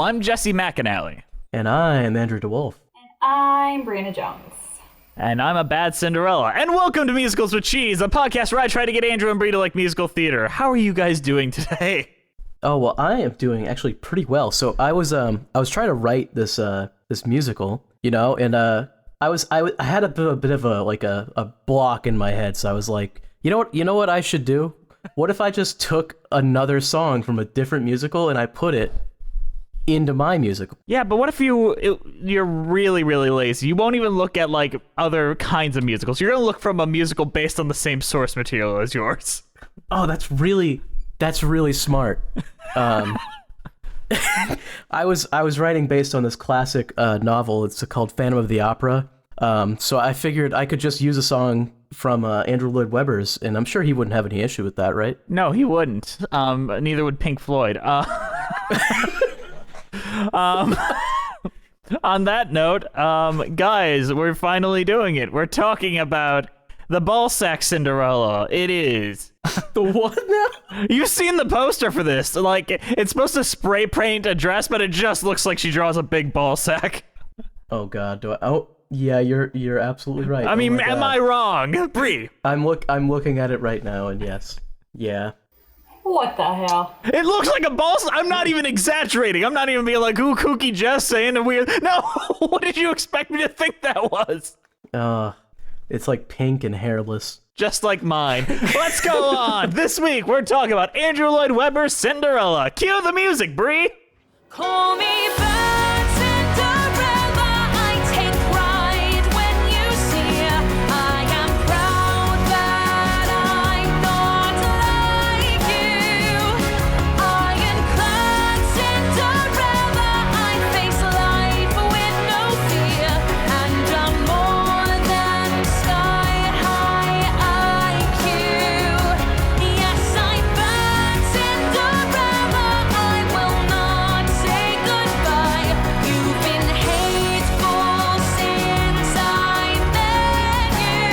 Hello, I'm Jesse McAnally. And I'm Andrew DeWolf. And I'm Brianna Jones. And I'm a bad Cinderella. And welcome to Musicals with Cheese, a podcast where I try to get Andrew and Brie to like musical theater. How are you guys doing today? Oh, well, I am doing actually pretty well. So I was trying to write this musical, and I had a bit of a block in my head. So I was like, you know what I should do? What if I just took another song from a different musical and I put it into my musical? Yeah, but what if you're really, really lazy? You won't even look at like other kinds of musicals. You're gonna look from a musical based on the same source material as yours. Oh, that's really smart. I was writing based on this classic novel. It's called Phantom of the Opera. So I figured I could just use a song from Andrew Lloyd Webber's, and I'm sure he wouldn't have any issue with that, right? No, he wouldn't. Neither would Pink Floyd. On that note, guys, we're finally doing it. We're talking about the Ballsack Cinderella. It is. The what now? You've seen the poster for this. Like, it's supposed to spray paint a dress, but it just looks like she draws a big ball sack. Oh God, Oh, yeah, you're absolutely right. I mean, am I wrong, Brie? I'm looking at it right now, and yes, yeah. What the hell? It looks like a ball. I'm not even exaggerating. I'm not even being like, ooh, kooky Jess saying a weird. No, what did you expect me to think that was? It's like pink and hairless. Just like mine. Let's go on. This week, we're talking about Andrew Lloyd Webber's Cinderella. Cue the music, Brie. Call me bad Cinderella, I take pride when you see I am proud that I'm not like you. Ironclad Cinderella, I face life with no fear, and I'm more than sky-high IQ. Yes, I'm bad Cinderella, I will not say goodbye. You've been hateful since I met you.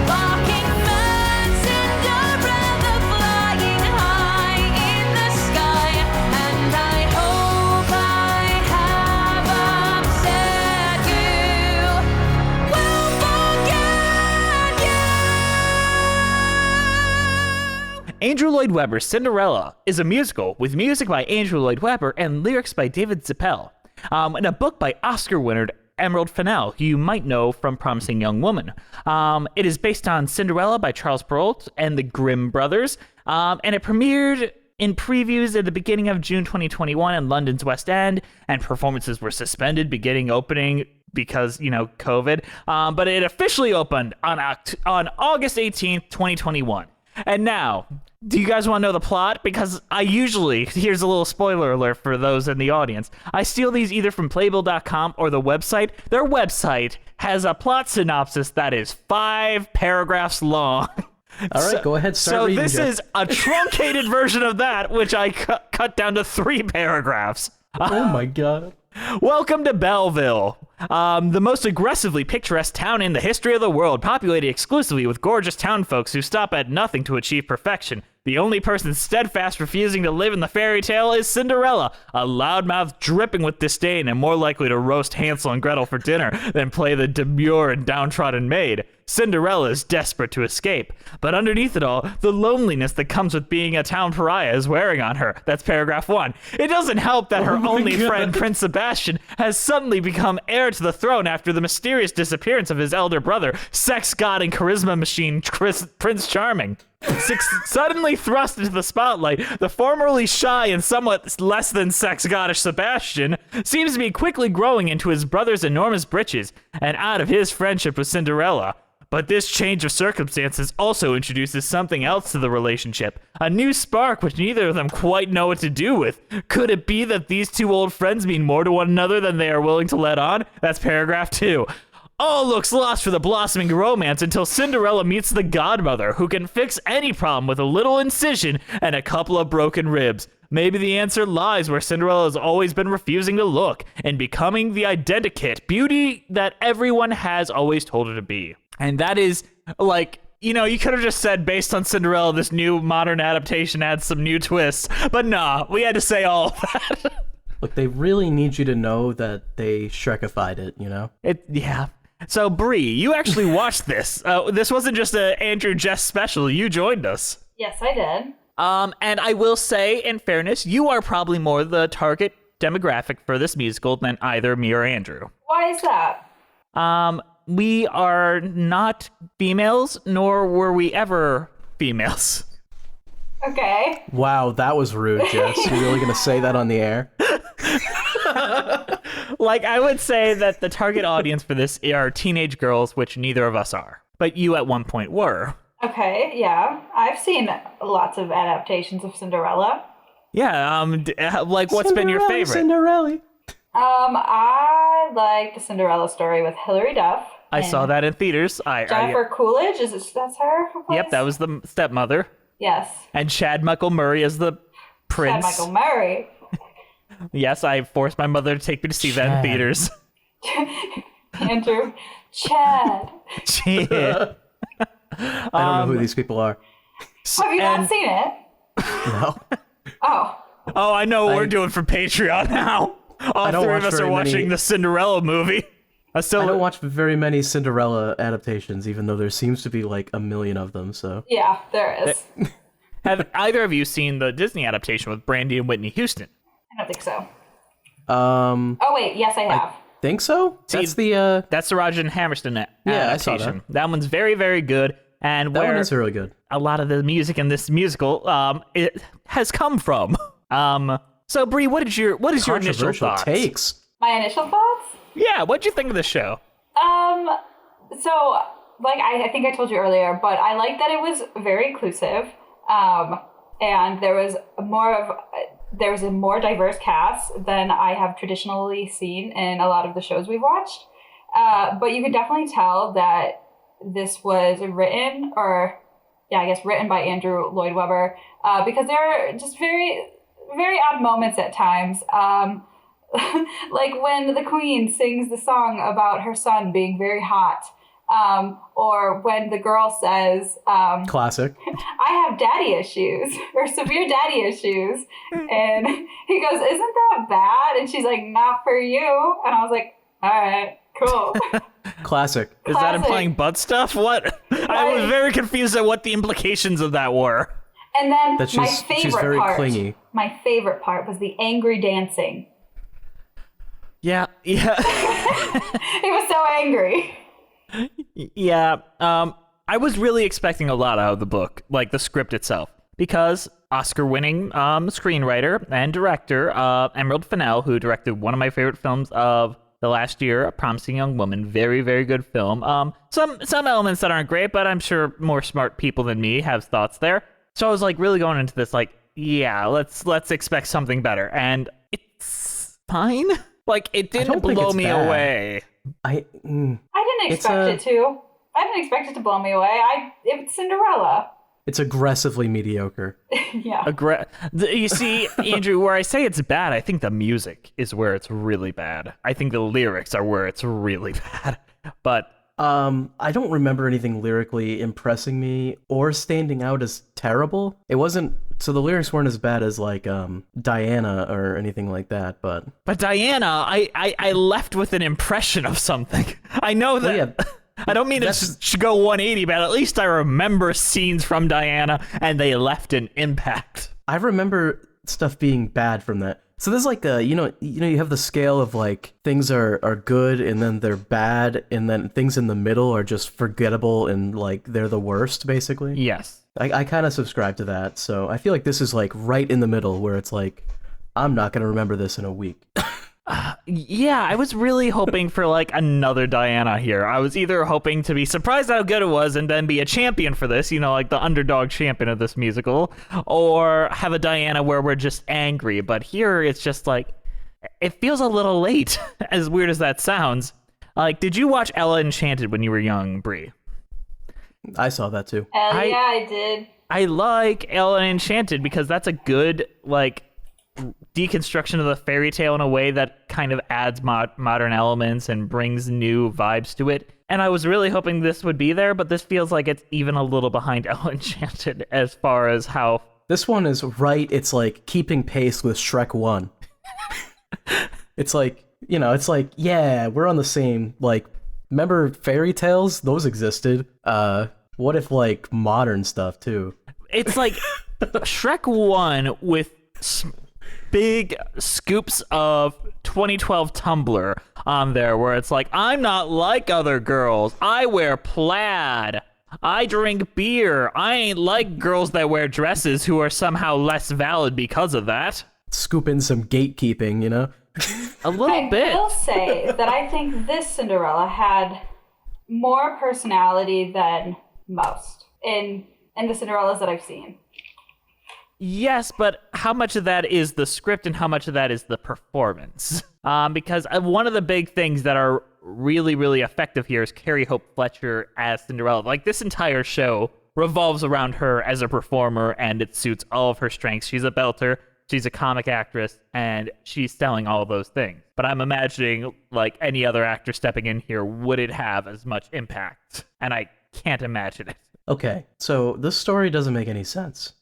Barking mad Cinderella, flying high in the sky, and I hope I have upset you. Will forget you. Andrew Lloyd Webber's Cinderella is a musical with music by Andrew Lloyd Webber and lyrics by David Zippel, and a book by Oscar winner Emerald Fennell, who you might know from Promising Young Woman. It is based on Cinderella by Charles Perrault and the Grimm brothers, and it premiered in previews at the beginning of June 2021 in London's West End, and performances were suspended beginning opening because, COVID, but it officially opened on August 18th, 2021. And now, do you guys want to know the plot? Because here's a little spoiler alert for those in the audience. I steal these either from Playbill.com or the website. Their website has a plot synopsis that is 5 paragraphs long. All right, go ahead, start reading, this Jeff. is a truncated version of that, which I cut down to 3 paragraphs. Oh my God. Welcome to Belleville, the most aggressively picturesque town in the history of the world, populated exclusively with gorgeous town folks who stop at nothing to achieve perfection. The only person steadfast refusing to live in the fairy tale is Cinderella, a loudmouth dripping with disdain and more likely to roast Hansel and Gretel for dinner than play the demure and downtrodden maid. Cinderella is desperate to escape, but underneath it all, the loneliness that comes with being a town pariah is wearing on her. That's paragraph 1. It doesn't help that her only friend, Prince Sebastian, has suddenly become heir to the throne after the mysterious disappearance of his elder brother, sex god and charisma machine Prince Charming. Suddenly thrust into the spotlight, the formerly shy and somewhat less than sex goddish Sebastian seems to be quickly growing into his brother's enormous britches and out of his friendship with Cinderella. But this change of circumstances also introduces something else to the relationship, a new spark which neither of them quite know what to do with. Could it be that these two old friends mean more to one another than they are willing to let on? That's paragraph 2. All looks lost for the blossoming romance until Cinderella meets the godmother, who can fix any problem with a little incision and a couple of broken ribs. Maybe the answer lies where Cinderella has always been refusing to look, and becoming the identikit beauty that everyone has always told her to be. And that is, like, you could have just said, based on Cinderella, this new modern adaptation adds some new twists. But nah, we had to say all of that. Look, they really need you to know that they Shrekified it, you know? Yeah. So, Bree, you actually watched this. This wasn't just a Andrew Jess special. You joined us. Yes, I did. And I will say, in fairness, you are probably more the target demographic for this musical than either me or Andrew. Why is that? We are not females, nor were we ever females. Okay. Wow, that was rude, Jess. You're really gonna say that on the air? Like, I would say that the target audience for this are teenage girls, which neither of us are. But you at one point were. Okay, yeah. I've seen lots of adaptations of Cinderella. Yeah, like, what's been your favorite? Cinderella. I like the Cinderella story with Hilary Duff. I saw that in theaters. Jennifer Coolidge, that's her? Who plays? Yep, that was the stepmother. Yes. And Chad Michael Murray as the prince. Chad Michael Murray. Yes, I forced my mother to take me to see that in theaters. Andrew. Chad. Yeah. I don't know who these people are. Have you not seen it? No. Oh. Oh, I know what we're doing for Patreon now. All don't three watch of us are very watching many- the Cinderella movie. I don't watch very many Cinderella adaptations, even though there seems to be like a million of them, so... Yeah, there is. Have either of you seen the Disney adaptation with Brandy and Whitney Houston? I don't think so. Um, Oh, wait. Yes, I have. think so? That's the, That's the Roger and Hammerstein adaptation. Yeah, I saw that. That one's very, very good. And that where one is really good. a lot of the music in this musical it has come from. So Bree, what is your initial Controversial thoughts? takes. My initial thoughts? Yeah, what'd you think of the show? So, like, I think I told you earlier, but I like that it was very inclusive. And there was a more diverse cast than I have traditionally seen in a lot of the shows we've watched. But you could definitely tell that this was written by Andrew Lloyd Webber, because there are just very, very odd moments at times. Like when the Queen sings the song about her son being very hot, or when the girl says, Classic. I have daddy issues or severe daddy issues. And he goes, isn't that bad? And she's like, not for you. And I was like, all right, cool. Classic. Is that implying butt stuff? What? I was very confused at what the implications of that were. And then That my she's favorite very part, clingy. my favorite part was the angry dancing. Yeah. He was so angry. Yeah, I was really expecting a lot out of the book, like the script itself, because Oscar-winning screenwriter and director Emerald Fennell, who directed one of my favorite films of the last year, A Promising Young Woman, very, very good film. Some elements that aren't great, but I'm sure more smart people than me have thoughts there. So I was like really going into this like, yeah, let's expect something better, and it's fine. Like it didn't don't think blow it's me bad. away. I didn't expect it to. I didn't expect it to blow me away. It's Cinderella. It's aggressively mediocre. Yeah. You see, Andrew, where I say it's bad, I think the music is where it's really bad. I think the lyrics are where it's really bad. But I don't remember anything lyrically impressing me or standing out as terrible. It wasn't, so the lyrics weren't as bad as like Diana or anything like that, but Diana, I left with an impression of something. I know that. yeah, I don't mean it should go 180, but at least I remember scenes from Diana, and they left an impact. I remember stuff being bad from that. So there's like a, you have the scale of like things are good and then they're bad and then things in the middle are just forgettable and like they're the worst basically. Yes. I kind of subscribe to that. So I feel like this is like right in the middle where it's like, I'm not going to remember this in a week. Yeah, I was really hoping for like another Diana here. I was either hoping to be surprised how good it was and then be a champion for this, like the underdog champion of this musical, or have a Diana where we're just angry. But here it's just like, it feels a little late, as weird as that sounds. Like, did you watch Ella Enchanted when you were young, Brie? I saw that too. Yeah, I did. I like Ella Enchanted because that's a good, like, deconstruction of the fairy tale in a way that kind of adds modern elements and brings new vibes to it. And I was really hoping this would be there, but this feels like it's even a little behind Ella Enchanted as far as how... This one is right. It's like keeping pace with Shrek 1. It's like, yeah, we're on the same, like, remember fairy tales? Those existed. What if, like, modern stuff, too? It's like Shrek 1 with big scoops of 2012 Tumblr on there where it's like, I'm not like other girls. I wear plaid. I drink beer. I ain't like girls that wear dresses who are somehow less valid because of that. Scoop in some gatekeeping, you know? A little bit. I will say that I think this Cinderella had more personality than most in the Cinderellas that I've seen. Yes, but how much of that is the script and how much of that is the performance? Because one of the big things that are really, really effective here is Carrie Hope Fletcher as Cinderella. Like, this entire show revolves around her as a performer, and it suits all of her strengths. She's a belter, she's a comic actress, and she's selling all of those things. But I'm imagining, like, any other actor stepping in here wouldn't have as much impact, and I can't imagine it. Okay, so this story doesn't make any sense.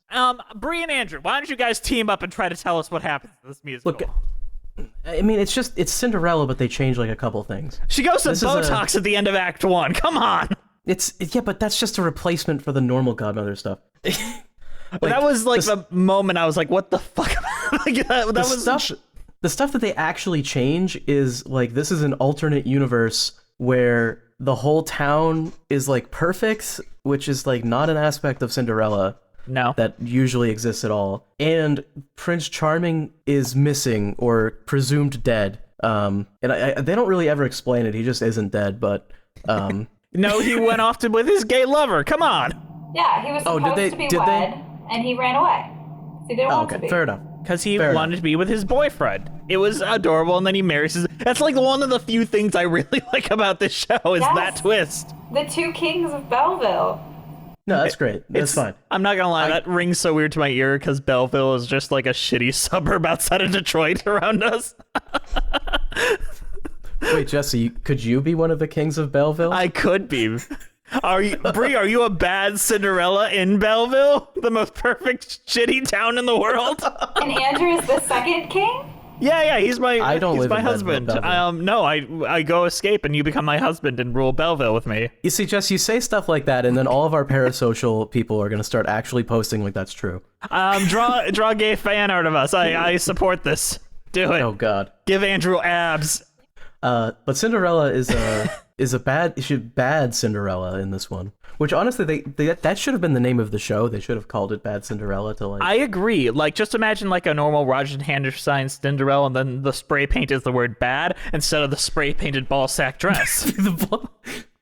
Bree and Andrew, why don't you guys team up and try to tell us what happens to this musical? Look, I mean, it's Cinderella, but they change like a couple things. She goes to This is Botox at the end of Act 1. Come on! Yeah, but that's just a replacement for the normal Godmother stuff. That was like the moment I was like, what the fuck? Like, that was the stuff that they actually change is like, this is an alternate universe where the whole town is like perfect, which is like not an aspect of Cinderella. No. That usually exists at all. And Prince Charming is missing or presumed dead. And they don't really ever explain it. He just isn't dead, but... No, he went off with his gay lover. Come on. Yeah, he was supposed to be wed, and he ran away. He didn't want to be. Fair enough. Because he wanted to be with his boyfriend. It was adorable, and then he marries his... That's like one of the few things I really like about this show is that twist. The two kings of Belleville. No, that's great. That's fine. I'm not gonna lie, that rings so weird to my ear because Belleville is just like a shitty suburb outside of Detroit around us. Wait, Jesse, could you be one of the kings of Belleville? I could be. Brie, are you a bad Cinderella in Belleville? The most perfect shitty town in the world? And Andrew is the second king? Yeah, he's my I don't live my in husband. Belleville. No, I go escape and you become my husband and rule Belleville with me. You see, Jess, you say stuff like that, and then all of our parasocial people are going to start actually posting like that's true. Draw gay fan art of us. I support this. Do it. Oh, God. Give Andrew abs. But Cinderella is a bad Cinderella in this one. Which honestly, that should have been the name of the show. They should have called it Bad Cinderella to like. I agree. Like, just imagine like a normal Roger Hammerstein Cinderella, and then the spray paint is the word bad instead of the spray painted ball sack dress.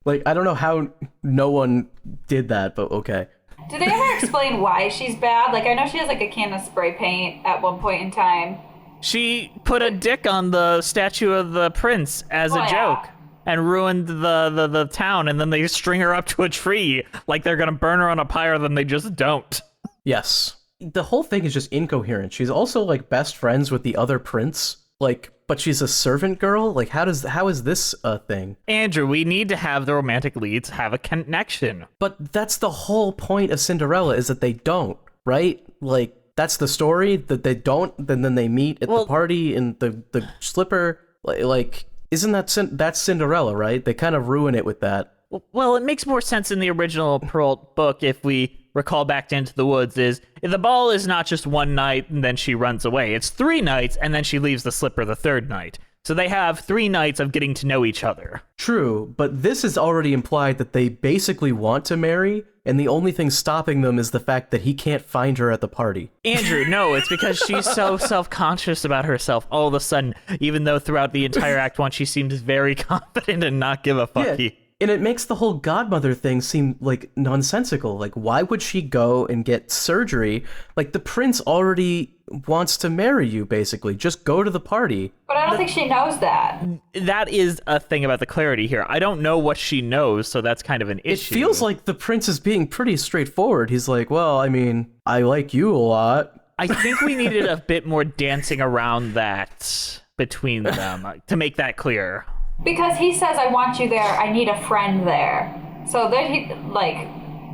Like, I don't know how no one did that, but okay. Do they ever explain why she's bad? Like, I know she has like a can of spray paint at one point in time. She put a dick on the statue of the prince as a joke. And ruined the town, and then they string her up to a tree like they're gonna burn her on a pyre, then they just don't. Yes. The whole thing is just incoherent. She's also like best friends with the other prince, like, but she's a servant girl? Like, how is this a thing? Andrew, we need to have the romantic leads have a connection. But that's the whole point of Cinderella, is that they don't, right? Like, that's the story, that they don't, then they meet at the party in the slipper, like... Isn't that's Cinderella, right? They kind of ruin it with that. Well, it makes more sense in the original Perrault book if we recall back to Into the Woods is the ball is not just one night and then she runs away. It's 3 nights and then she leaves the slipper the 3rd night. So they have 3 nights of getting to know each other. True, but this is already implied that they basically want to marry, and the only thing stopping them is the fact that he can't find her at the party. Andrew, no, it's because she's so self-conscious about herself all of a sudden, even though throughout the entire Act 1 she seems very confident and not give a fuck. Yeah. And it makes the whole godmother thing seem like nonsensical. Like, why would she go and get surgery? Like, the prince already wants to marry you, basically. Just go to the party. But I don't think she knows that. That is a thing about the clarity here. I don't know what she knows, so that's kind of an issue. It feels like the prince is being pretty straightforward. He's like, well, I mean, I like you a lot. I think we needed a bit more dancing around that between them to make that clear. Because he says, I want you there, I need a friend there. So then he, like,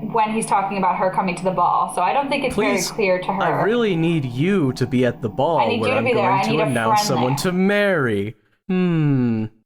when he's talking about her coming to the ball. So I don't think it's Please, very clear to her. I really need you to be at the ball I need where you to I'm be there. I going need to a announce friend someone there. to marry.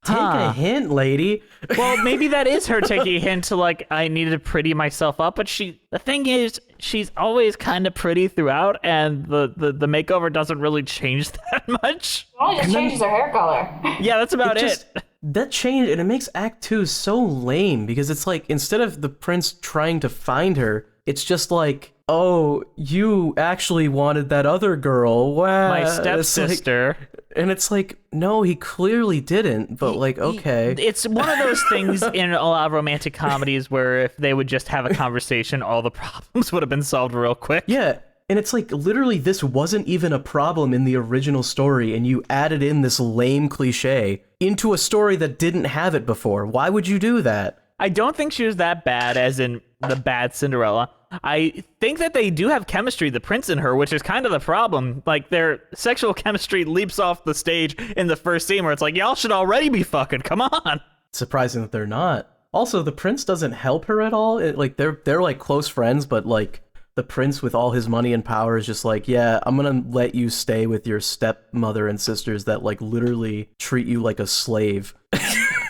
Take a hint, lady. Well, maybe that is her taking a hint to, like, I need to pretty myself up, but the thing is, she's always kind of pretty throughout, and the makeover doesn't really change that much. It only just changes her hair color. Yeah, that's about it. That change, and it makes Act 2 so lame, because it's like, instead of the prince trying to find her, it's just like, oh, you actually wanted that other girl. Wow. My It's stepsister. and it's like, no, he clearly didn't, but like, okay. It's one of those things in a lot of romantic comedies where if they would just have a conversation, all the problems would have been solved real quick. Yeah, and it's like, literally, this wasn't even a problem in the original story, and you added in this lame cliche into a story that didn't have it before. Why would you do that? I don't think she was that bad, as in the bad Cinderella. I think that they do have chemistry, the prince and her, which is kind of the problem. Like, their sexual chemistry leaps off the stage in the first scene where it's like, y'all should already be fucking, come on. It's surprising that they're not. Also, the prince doesn't help her at all. Like, they're like close friends, but like, the prince with all his money and power is just like, yeah, I'm gonna let you stay with your stepmother and sisters that like literally treat you like a slave.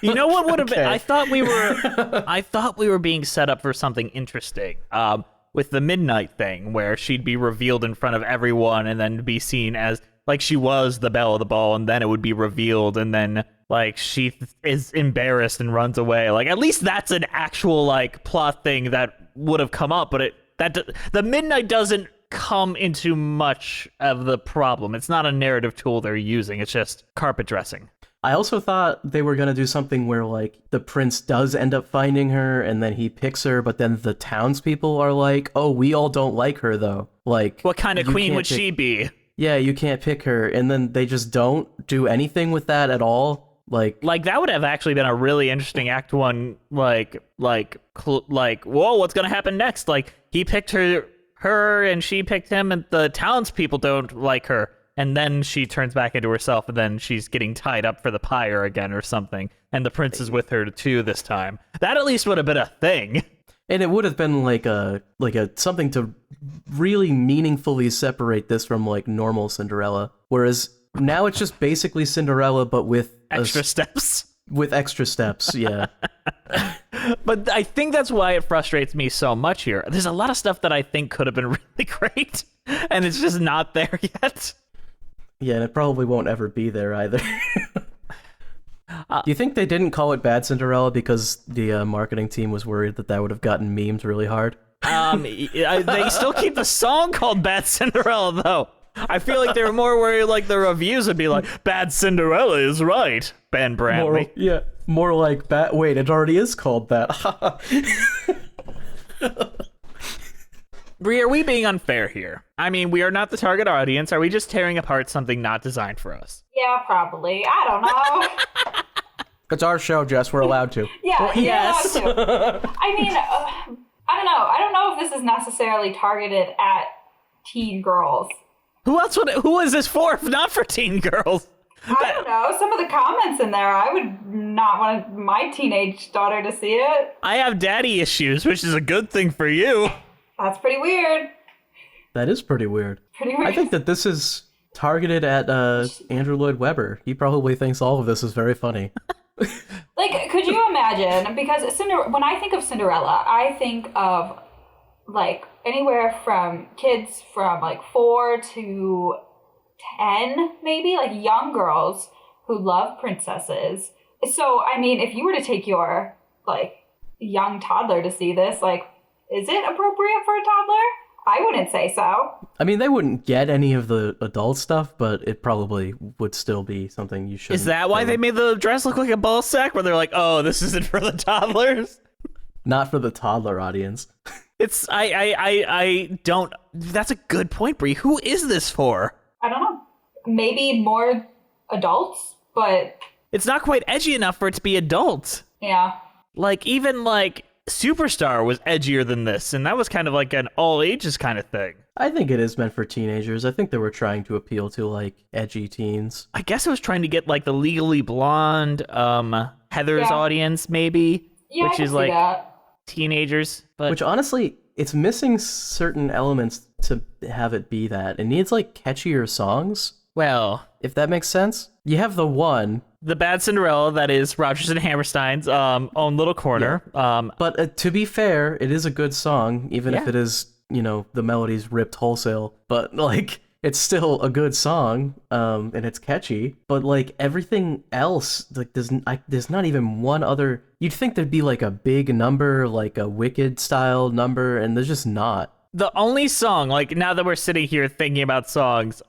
You know what would have been? Okay. I thought we were being set up for something interesting. With the midnight thing, where she'd be revealed in front of everyone, and then be seen as like she was the belle of the ball, and then it would be revealed, and then like she is embarrassed and runs away. Like, at least that's an actual like plot thing that would have come up, but the midnight doesn't come into much of the problem. It's not a narrative tool they're using. It's just carpet dressing. I also thought they were gonna do something where like the prince does end up finding her and then he picks her, but then the townspeople are like, oh, we all don't like her though. Like, What kind of you queen can't would she be? Yeah, you can't pick her, and then they just don't do anything with that at all. Like That would have actually been a really interesting Act 1, like, whoa, what's gonna happen next? Like, he picked her, and she picked him, and the townspeople don't like her, and then she turns back into herself, and then she's getting tied up for the pyre again or something, and the prince is with her too this time. That at least would have been a thing. And it would have been like a something to really meaningfully separate this from like normal Cinderella. Whereas now it's just basically Cinderella, but with Extra steps. With extra steps, yeah. But I think that's why it frustrates me so much here. There's a lot of stuff that I think could have been really great, and it's just not there yet. Yeah, and it probably won't ever be there either. Do you think they didn't call it Bad Cinderella because the marketing team was worried that would have gotten memed really hard? They still keep the song called Bad Cinderella, though. I feel like they were more worried like the reviews would be like, Bad Cinderella is right, Ben Brantley. More like wait, it already is called that. Brie, are we being unfair here? I mean, we are not the target audience. Are we just tearing apart something not designed for us? Yeah, probably. I don't know. It's our show, Jess. We're allowed to. Yeah, yes. you're allowed to. I mean, I don't know. I don't know if this is necessarily targeted at teen girls. Who is this for if not for teen girls? I don't know. Some of the comments in there, I would not want my teenage daughter to see it. I have daddy issues, which is a good thing for you. That's pretty weird. That is pretty weird. Pretty weird. I think that this is targeted at Andrew Lloyd Webber. He probably thinks all of this is very funny. Like, could you imagine? Because when I think of Cinderella, I think of like anywhere from kids from like 4 to 10, maybe, like young girls who love princesses. So, I mean, if you were to take your like young toddler to see this, like, is it appropriate for a toddler? I wouldn't say so. I mean, they wouldn't get any of the adult stuff, but it probably would still be something you should. Is that why they made the dress look like a ball sack? Where they're like, oh, this isn't for the toddlers? Not for the toddler audience. It's, I don't, that's a good point, Brie. Who is this for? I don't know. Maybe more adults, but It's not quite edgy enough for it to be adult. yeah. Like, even like Superstar was edgier than this, and that was kind of like an all ages kind of thing. I think it is meant for teenagers. I think they were trying to appeal to like edgy teens. I guess it was trying to get like the Legally Blonde, Heather's Yeah. audience, maybe. Yeah, which I is can like, see that. teenagers. But Which honestly, it's missing certain elements to have it be that. It needs like catchier songs, well, if that makes sense. You have the one, the Bad Cinderella, that is Rodgers and Hammerstein's own little corner. but to be fair, it is a good song, even if Yeah. it is, the melody's ripped wholesale. But like, it's still a good song, and it's catchy. But like everything else, like there's not even one other. You'd think there'd be like a big number, like a Wicked style number, and there's just not. The only song, like, now that we're sitting here thinking about songs,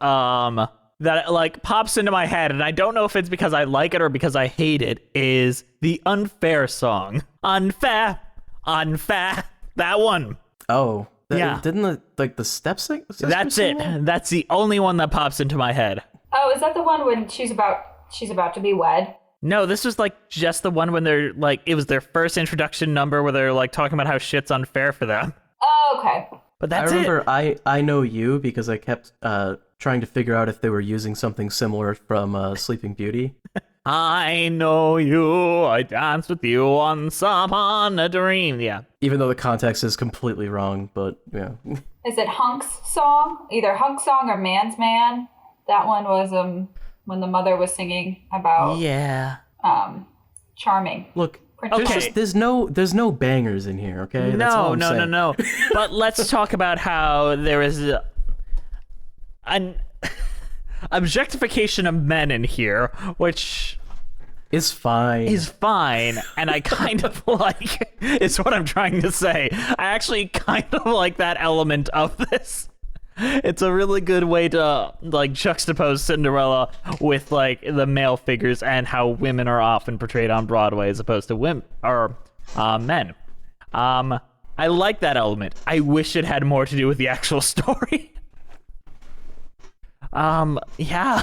that like pops into my head, and I don't know if it's because I like it or because I hate it, is the Unfair song. Unfair, unfair, that one. Oh, Yeah. Didn't the step sing? That's it. That's the only one that pops into my head. Oh, is that the one when she's about to be wed? No, this was like just the one when they're like, it was their first introduction number where they're like talking about how shit's unfair for them. Oh, okay. But I that's remember it. I Know You because I kept trying to figure out if they were using something similar from Sleeping Beauty. I know you, I danced with you once upon a dream. Yeah. Even though the context is completely wrong, but yeah. Is it Hunk's song? Either Hunk's song or Man's Man. That one was when the mother was singing about Yeah. charming. Look, Okay. there's no bangers in here, okay? That's all No, I'm no. saying. But let's talk about how there is an objectification of men in here, which It's fine. is fine, and I kind of like, is what I'm trying to say. I actually kind of like that element of this. It's a really good way to like juxtapose Cinderella with like the male figures and how women are often portrayed on Broadway as opposed to women or men. I like that element. I wish it had more to do with the actual story. Yeah.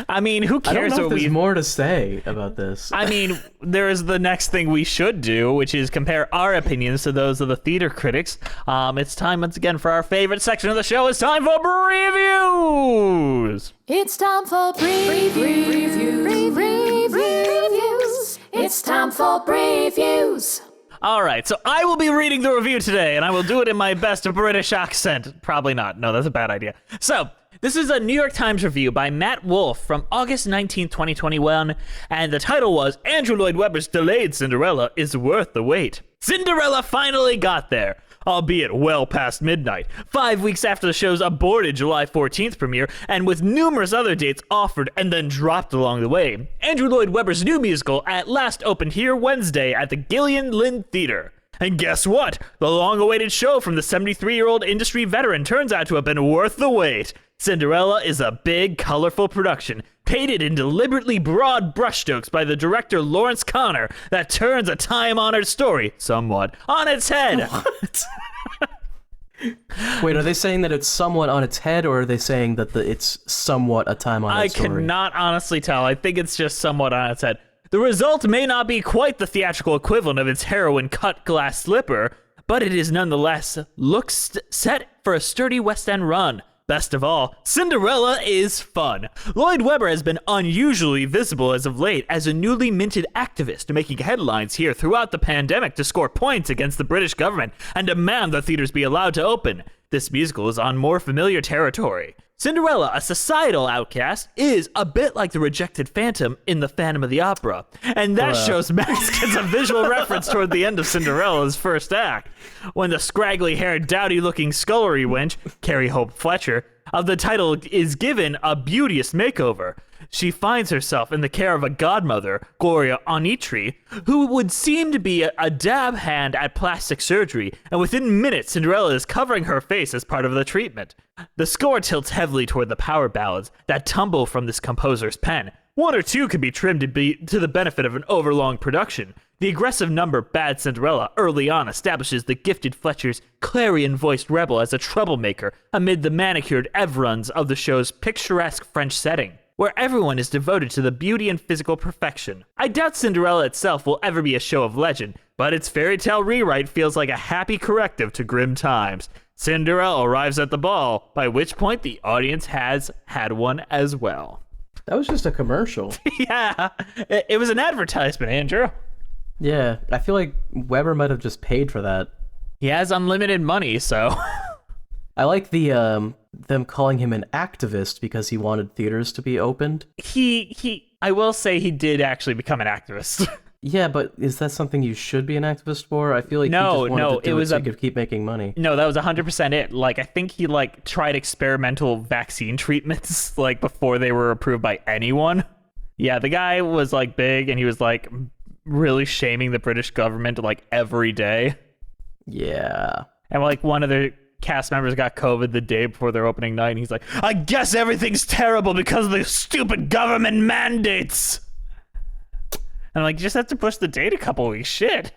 I mean, who I don't cares know if what there's we... more to say about this. I mean, there is the next thing we should do, which is compare our opinions to those of the theater critics. It's time once again for our favorite section of the show. It's time for previews. It's time for previews. It's time for previews. All right, so I will be reading the review today, and I will do it in my best British accent. Probably not. No, that's a bad idea. So, this is a New York Times review by Matt Wolf from August 19, 2021, and the title was, Andrew Lloyd Webber's delayed Cinderella is worth the wait. Cinderella finally got there, albeit well past midnight, 5 weeks after the show's aborted July 14th premiere, and with numerous other dates offered and then dropped along the way. Andrew Lloyd Webber's new musical at last opened here Wednesday at the Gillian Lynn Theater. And guess what? The long-awaited show from the 73-year-old industry veteran turns out to have been worth the wait. Cinderella is a big, colorful production, painted in deliberately broad brushstrokes by the director Lawrence Connor, that turns a time-honored story, somewhat, on its head. Wait, are they saying that it's somewhat on its head, or are they saying that it's somewhat a time on I its story? cannot honestly tell. I think it's just somewhat on its head. The result may not be quite the theatrical equivalent of its heroine cut glass slipper, but it is nonetheless looks set for a sturdy West End run. Best of all, Cinderella is fun. Lloyd Webber has been unusually visible as of late as a newly minted activist, making headlines here throughout the pandemic to score points against the British government and demand the theaters be allowed to open. This musical is on more familiar territory. Cinderella, a societal outcast, is a bit like the rejected Phantom in The Phantom of the Opera, and that show's mask is a visual reference toward the end of Cinderella's first act, when the scraggly-haired, dowdy-looking scullery wench, Carrie Hope Fletcher, of the title is given a beauteous makeover. She finds herself in the care of a godmother, Gloria Onitri, who would seem to be a dab hand at plastic surgery, and within minutes Cinderella is covering her face as part of the treatment. The score tilts heavily toward the power ballads that tumble from this composer's pen. One or two can be trimmed to the benefit of an overlong production. The aggressive number Bad Cinderella early on establishes the gifted Fletcher's clarion-voiced rebel as a troublemaker amid the manicured Evruns of the show's picturesque French setting, where everyone is devoted to the beauty and physical perfection. I doubt Cinderella itself will ever be a show of legend, but its fairy tale rewrite feels like a happy corrective to grim times. Cinderella arrives at the ball, by which point the audience has had one as well. That was just a commercial. Yeah, it was an advertisement, Andrew. Yeah, I feel like Weber might have just paid for that. He has unlimited money, so I like the them calling him an activist because he wanted theaters to be opened. I will say he did actually become an activist. Yeah, but is that something you should be an activist for? I feel like he just wanted to do it so he could keep making money. No, that was 100% it. Like, I think he like tried experimental vaccine treatments like before they were approved by anyone. Yeah, the guy was like big and he was like really shaming the British government like every day. Yeah. And like one of the cast members got COVID the day before their opening night and he's like, I guess everything's terrible because of the stupid government mandates. And I'm like, you just have to push the date a couple weeks. Shit.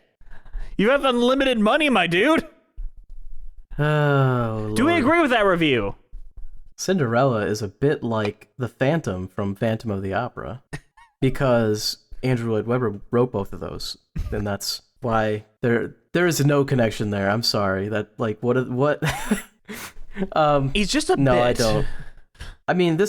You have unlimited money, my dude. Oh, Do we Lord. agree with that review? Cinderella is a bit like the Phantom from Phantom of the Opera because Andrew Lloyd Webber wrote both of those, and that's why there is no connection there. I'm sorry. That like what He's just a no, bitch. I don't. I mean,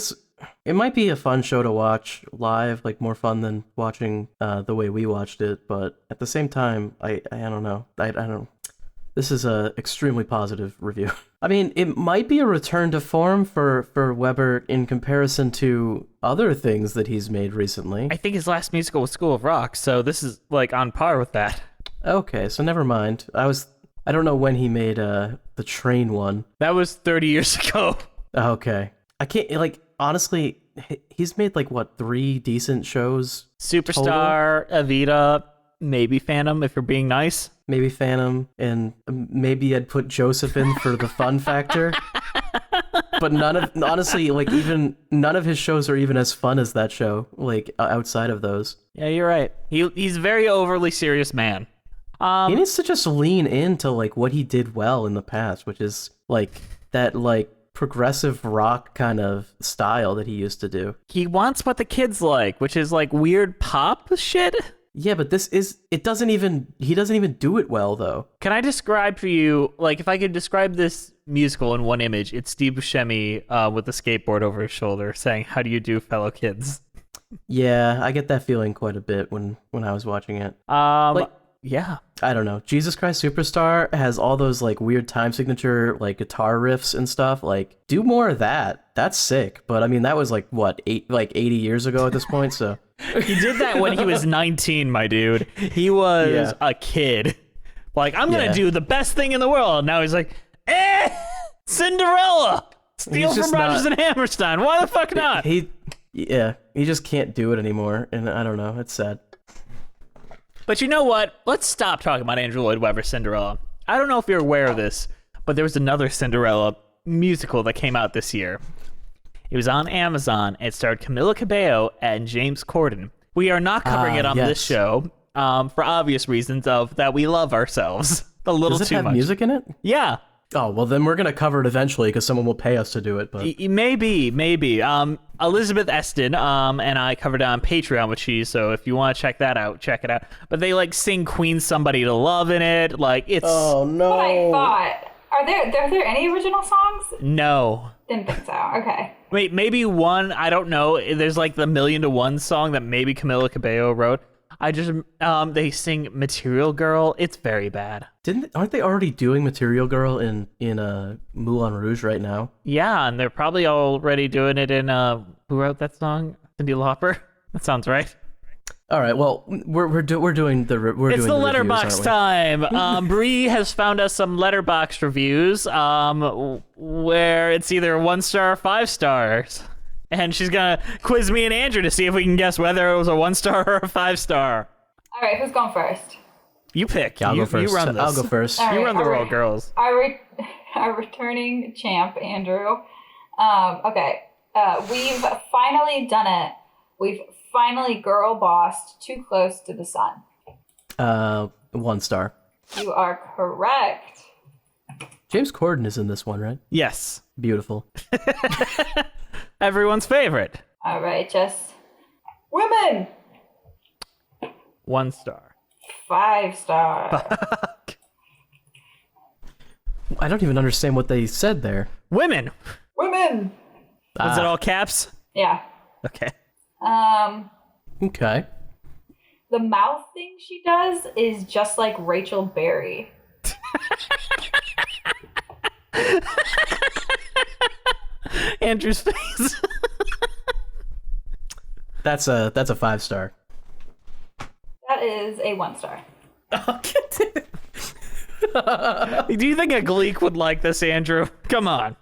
it might be a fun show to watch live, like more fun than watching the way we watched it, but at the same time, I don't know. I don't. This is a extremely positive review. I mean, it might be a return to form for Weber in comparison to other things that he's made recently. I think his last musical was School of Rock, so this is like on par with that. Okay, so never mind. I don't know when he made the train one. That was 30 years ago. Okay. I can't, like, honestly, he's made, like, what, 3 decent shows? Superstar, Evita, maybe Phantom if you're being nice. Maybe Phantom, and maybe I'd put Joseph in for the fun factor. But honestly, like, even none of his shows are even as fun as that show, like, outside of those. Yeah, you're right. He's a very overly serious man. He needs to just lean into, like, what he did well in the past, which is, like, that, like, progressive rock kind of style that he used to do. He wants what the kids like, which is like weird pop shit. Yeah, but he doesn't even do it well, though. Can I describe for you, like, if I could describe this musical in one image, it's Steve Buscemi with the skateboard over his shoulder saying, how do you do, fellow kids? Yeah, I get that feeling quite a bit when I was watching it. Yeah. I don't know. Jesus Christ Superstar has all those, like, weird time signature, like, guitar riffs and stuff. Like, do more of that. That's sick. But, I mean, that was, like, what, 80 years ago at this point, so... He did that when he was 19, my dude. He was a kid. Like, I'm going to do the best thing in the world. Now he's like, Cinderella! Steal from Rodgers and Hammerstein. Why the fuck not? He just can't do it anymore. And I don't know. It's sad. But you know what? Let's stop talking about Andrew Lloyd Webber Cinderella. I don't know if you're aware of this, but there was another Cinderella musical that came out this year. It was on Amazon. It starred Camila Cabello and James Corden. We are not covering it on this show for obvious reasons of that we love ourselves a little too much. Does it have music in it? Yeah. Oh, well, then we're going to cover it eventually because someone will pay us to do it. But Maybe. Elizabeth Eston and I covered it on Patreon with Cheese, so if you want to check that out, check it out. But they, like, sing Queen Somebody to Love in it. Like, it's... Oh, no. But I thought, are there any original songs? No. Didn't think so. Okay. Wait, maybe one, I don't know. There's, like, the 1,000,000 song that maybe Camila Cabello wrote. They sing Material Girl. It's very bad. Aren't they already doing Material Girl in Moulin Rouge right now? Yeah, and they're probably already doing it in who wrote that song? Cyndi Lauper. That sounds right. All right. Well, we're doing the It's the Letterboxd time. Bree has found us some Letterboxd reviews where it's either 1 star or 5 stars. And she's going to quiz me and Andrew to see if we can guess whether it was a 1 star or a 5 star. All right, who's going first? You pick. I'll go first. You run this. I'll go first. All right, You run the world, girls. Our returning champ, Andrew. Okay, we've finally done it. We've finally girl bossed Too Close to the Sun. 1 star. You are correct. James Corden is in this one, right? Yes. Beautiful. Everyone's favorite. All right, Jess. Women. 1 star. 5 star. I don't even understand what they said there. Women. Women. Was it all caps? Yeah. Okay. Okay. The mouth thing she does is just like Rachel Berry. Andrew's face. That's a 5-star. That is a 1-star. Do you think a Gleek would like this, Andrew? Come on.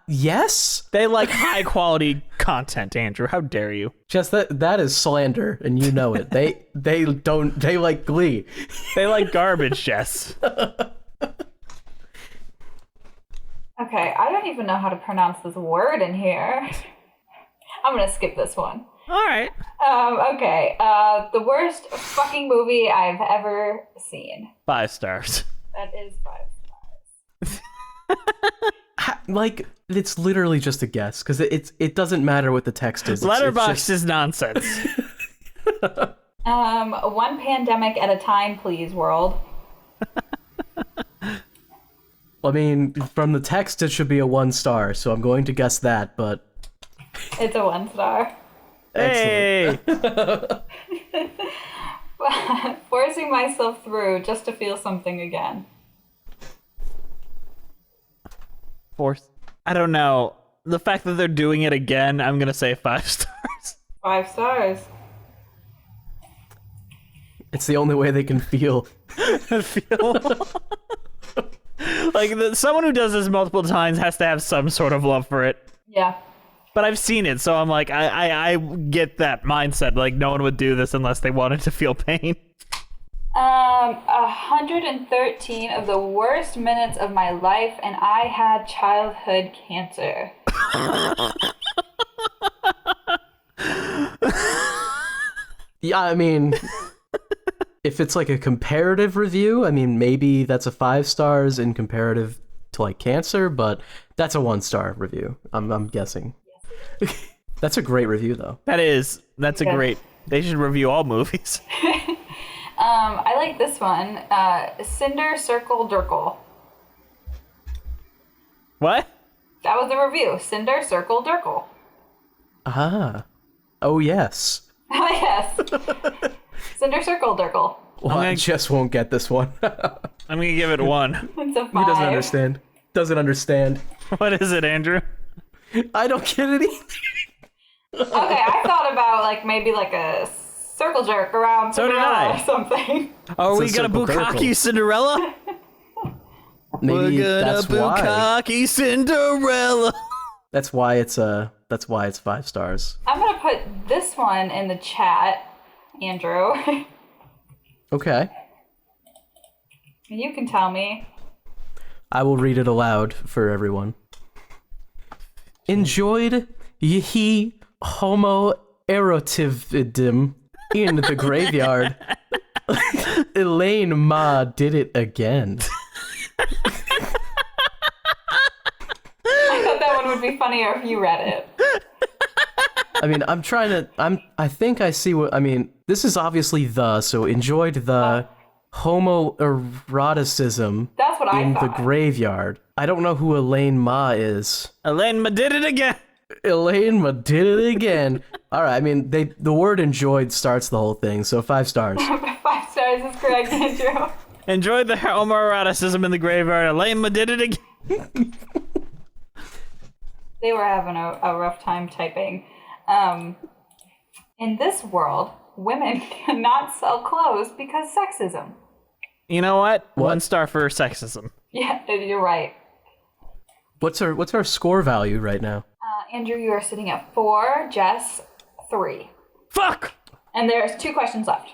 Yes? They like high quality content, Andrew. How dare you? Just that is slander, and you know it. They like Glee. They like garbage, Jess. Okay, I don't even know how to pronounce this word in here. I'm gonna skip this one. All right. Okay. The worst fucking movie I've ever seen. 5 stars. That is 5 stars. Like, it's literally just a guess, because it doesn't matter what the text is. Letterboxd is nonsense. One pandemic at a time, please, world. I mean, from the text, it should be a 1-star, so I'm going to guess that, but... It's a 1-star. Hey! Forcing myself through just to feel something again. I don't know. The fact that they're doing it again, I'm gonna say 5 stars. 5 stars. It's the only way they can feel. Like, someone who does this multiple times has to have some sort of love for it. Yeah. But I've seen it, so I'm like, I get that mindset. Like, no one would do this unless they wanted to feel pain. 113 of the worst minutes of my life, and I had childhood cancer. Yeah, I mean, if it's like a comparative review, I mean, maybe that's a 5 stars in comparative to like cancer, but that's a 1-star review. I'm guessing. That's a great review, though. That's a Okay. great. They should review all movies. I like this one. Cinder Circle Durkle. What? That was the review. Cinder Circle Durkle. Ah. Oh, yes. Oh, yes. Cinder Circle Durkle. Well, I just won't get this one. I'm gonna give it 1. It's a 5. He doesn't understand. Doesn't understand. What is it, Andrew? I don't get it either. Okay, I thought about like maybe like a circle jerk around So did Cinderella I. or something. Are we It's a gonna circle bukkake circle. Cinderella? Maybe We're gonna that's why. bukkake Cinderella. That's why it's 5 stars. I'm gonna put this one in the chat, Andrew. Okay. You can tell me. I will read it aloud for everyone. Enjoyed ye homoerotivism in the graveyard. Elaine Ma did it again. I thought that one would be funnier if you read it. I mean, I think I see what, I mean, this is obviously so enjoyed the homoeroticism That's what I in the thought. graveyard. I don't know who Elaine Ma is. Elaine did it again. Elaine Ma did it again. All right, I mean, the word enjoyed starts the whole thing, so 5 stars. 5 stars is correct, Andrew. Enjoyed the homoeroticism in the graveyard. Elaine did it again. They were having a rough time typing. In this world, women cannot sell clothes because sexism. You know what? 1 star for sexism. Yeah, you're right. What's our score value right now? Andrew, you are sitting at 4, Jess, 3. Fuck! And there's 2 questions left.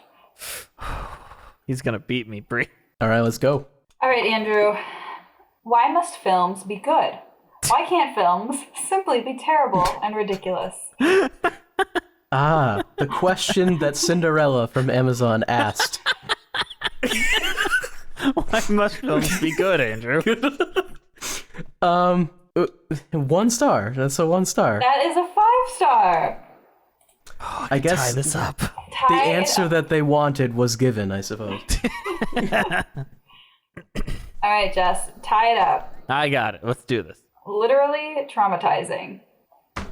He's gonna beat me, Brie. All right, let's go. All right, Andrew. Why must films be good? Why can't films simply be terrible and ridiculous? Ah, the question that Cinderella from Amazon asked. Why must films be good, Andrew? 1 star. That's a 1 star. That is a 5-star. I guess Tie this up. the Tie it answer up. that they wanted was given, I suppose. All right, Jess, tie it up. I got it. Let's do this. Literally traumatizing.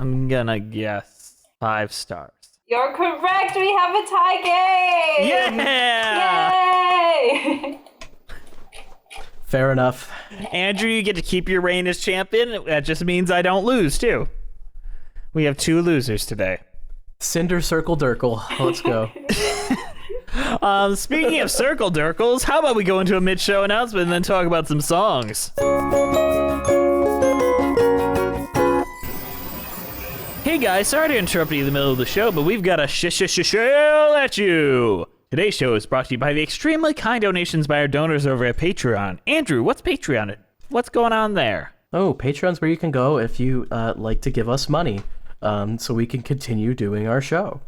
I'm gonna guess 5 stars. You're correct. We have a tie game. Yeah! Yay! Fair enough. Andrew, you get to keep your reign as champion. That just means I don't lose, too. We have 2 losers today. Cinder Circle Durkle. Let's go. Speaking of Circle Durkles, how about we go into a mid-show announcement and then talk about some songs? Hey guys, sorry to interrupt you in the middle of the show, but we've got a shell at you. Today's show is brought to you by the extremely kind donations by our donors over at Patreon. Andrew, what's Patreon? What's going on there? Oh, Patreon's where you can go if you like to give us money, so we can continue doing our show.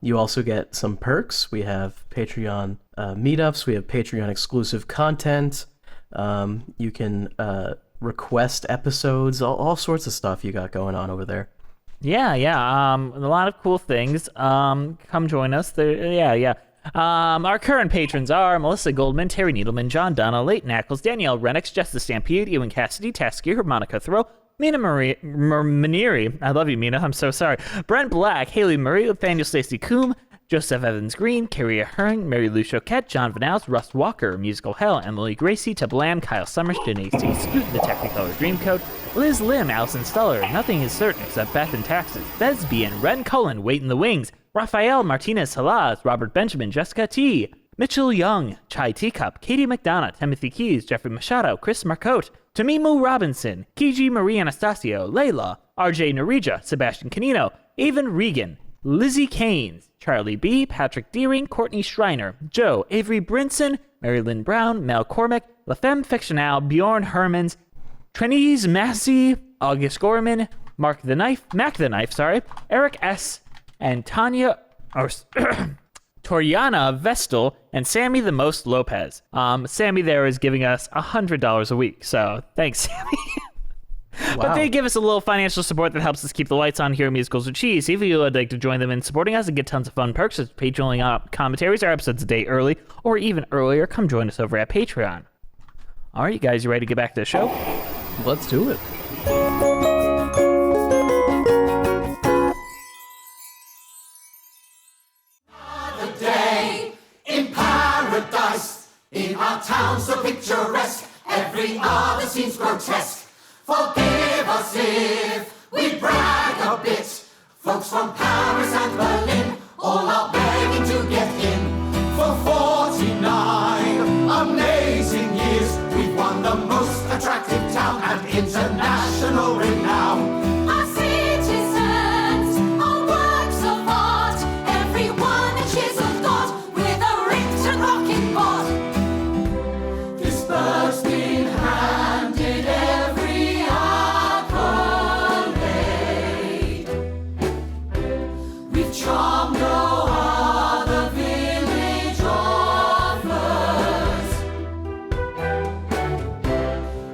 You also get some perks. We have Patreon meetups. We have Patreon exclusive content. You can request episodes. All sorts of stuff you got going on over there. Yeah. A lot of cool things. Come join us. Our current patrons are Melissa Goldman, Terry Needleman, John Donna, Leighton Ackles, Danielle Renix, Jess the Stampede, Ewan Cassidy, Taskier, Monica Thoreau, Mina Manieri, I love you, Mina, I'm so sorry, Brent Black, Haley Murray, Nathaniel Stacey Coombe, Joseph Evans Green, Carrie Ahern, Mary Lou Choquette, John Van Alst, Russ Walker, Musical Hell, Emily Gracie, Tablam, Kyle Summers, Denise C. Scoot, The Technicolor Dreamcoat, Liz Lim, Allison Stuller, Nothing is Certain Except Beth and Taxes, Thesbian, Ren Cullen, Wait in the Wings, Raphael Martinez Salaz, Robert Benjamin, Jessica T., Mitchell Young, Chai Teacup, Katie McDonough, Timothy Keys, Jeffrey Machado, Chris Marcotte, Tamimu Robinson, Kiji Marie Anastasio, Layla, RJ Narija, Sebastian Canino, Avon Regan, Lizzie Keynes, Charlie B., Patrick Deering, Courtney Schreiner, Joe, Avery Brinson, Mary Lynn Brown, Mel Cormack, La Femme Fictionale, Bjorn Hermans, Trenise Massey, August Gorman, Mac the Knife, Eric S., and Toriana Vestal, and Sammy the Most Lopez. Sammy there is giving us $100 a week, so thanks, Sammy. Wow. But they give us a little financial support that helps us keep the lights on here at Musicals with Cheese. If you would like to join them in supporting us and get tons of fun perks, such as Patreon commentaries, our episodes a day early, or even earlier, come join us over at Patreon. All right, you guys, you ready to get back to the show? Let's do it. In our town so picturesque, every other scene's grotesque. Forgive us if we brag a bit. Folks from Paris and Berlin all are begging to get in. For 49 amazing years, we've won the most attractive town and international renown. Our citizens are works of art, everyone a chiseled dot with a ripped and rocking bod. Dispersed in handed every accolade. We've charmed no other village offers.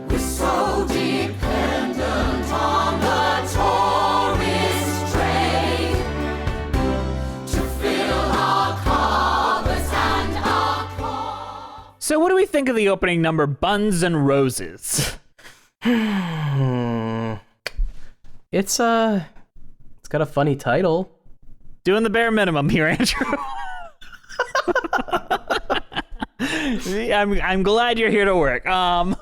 We're so dependent on the tourist trade to fill our covers and our cars. So what do we think of the opening number, Buns and Roses? It's got a funny title. Doing the bare minimum here, Andrew. I'm glad you're here to work. I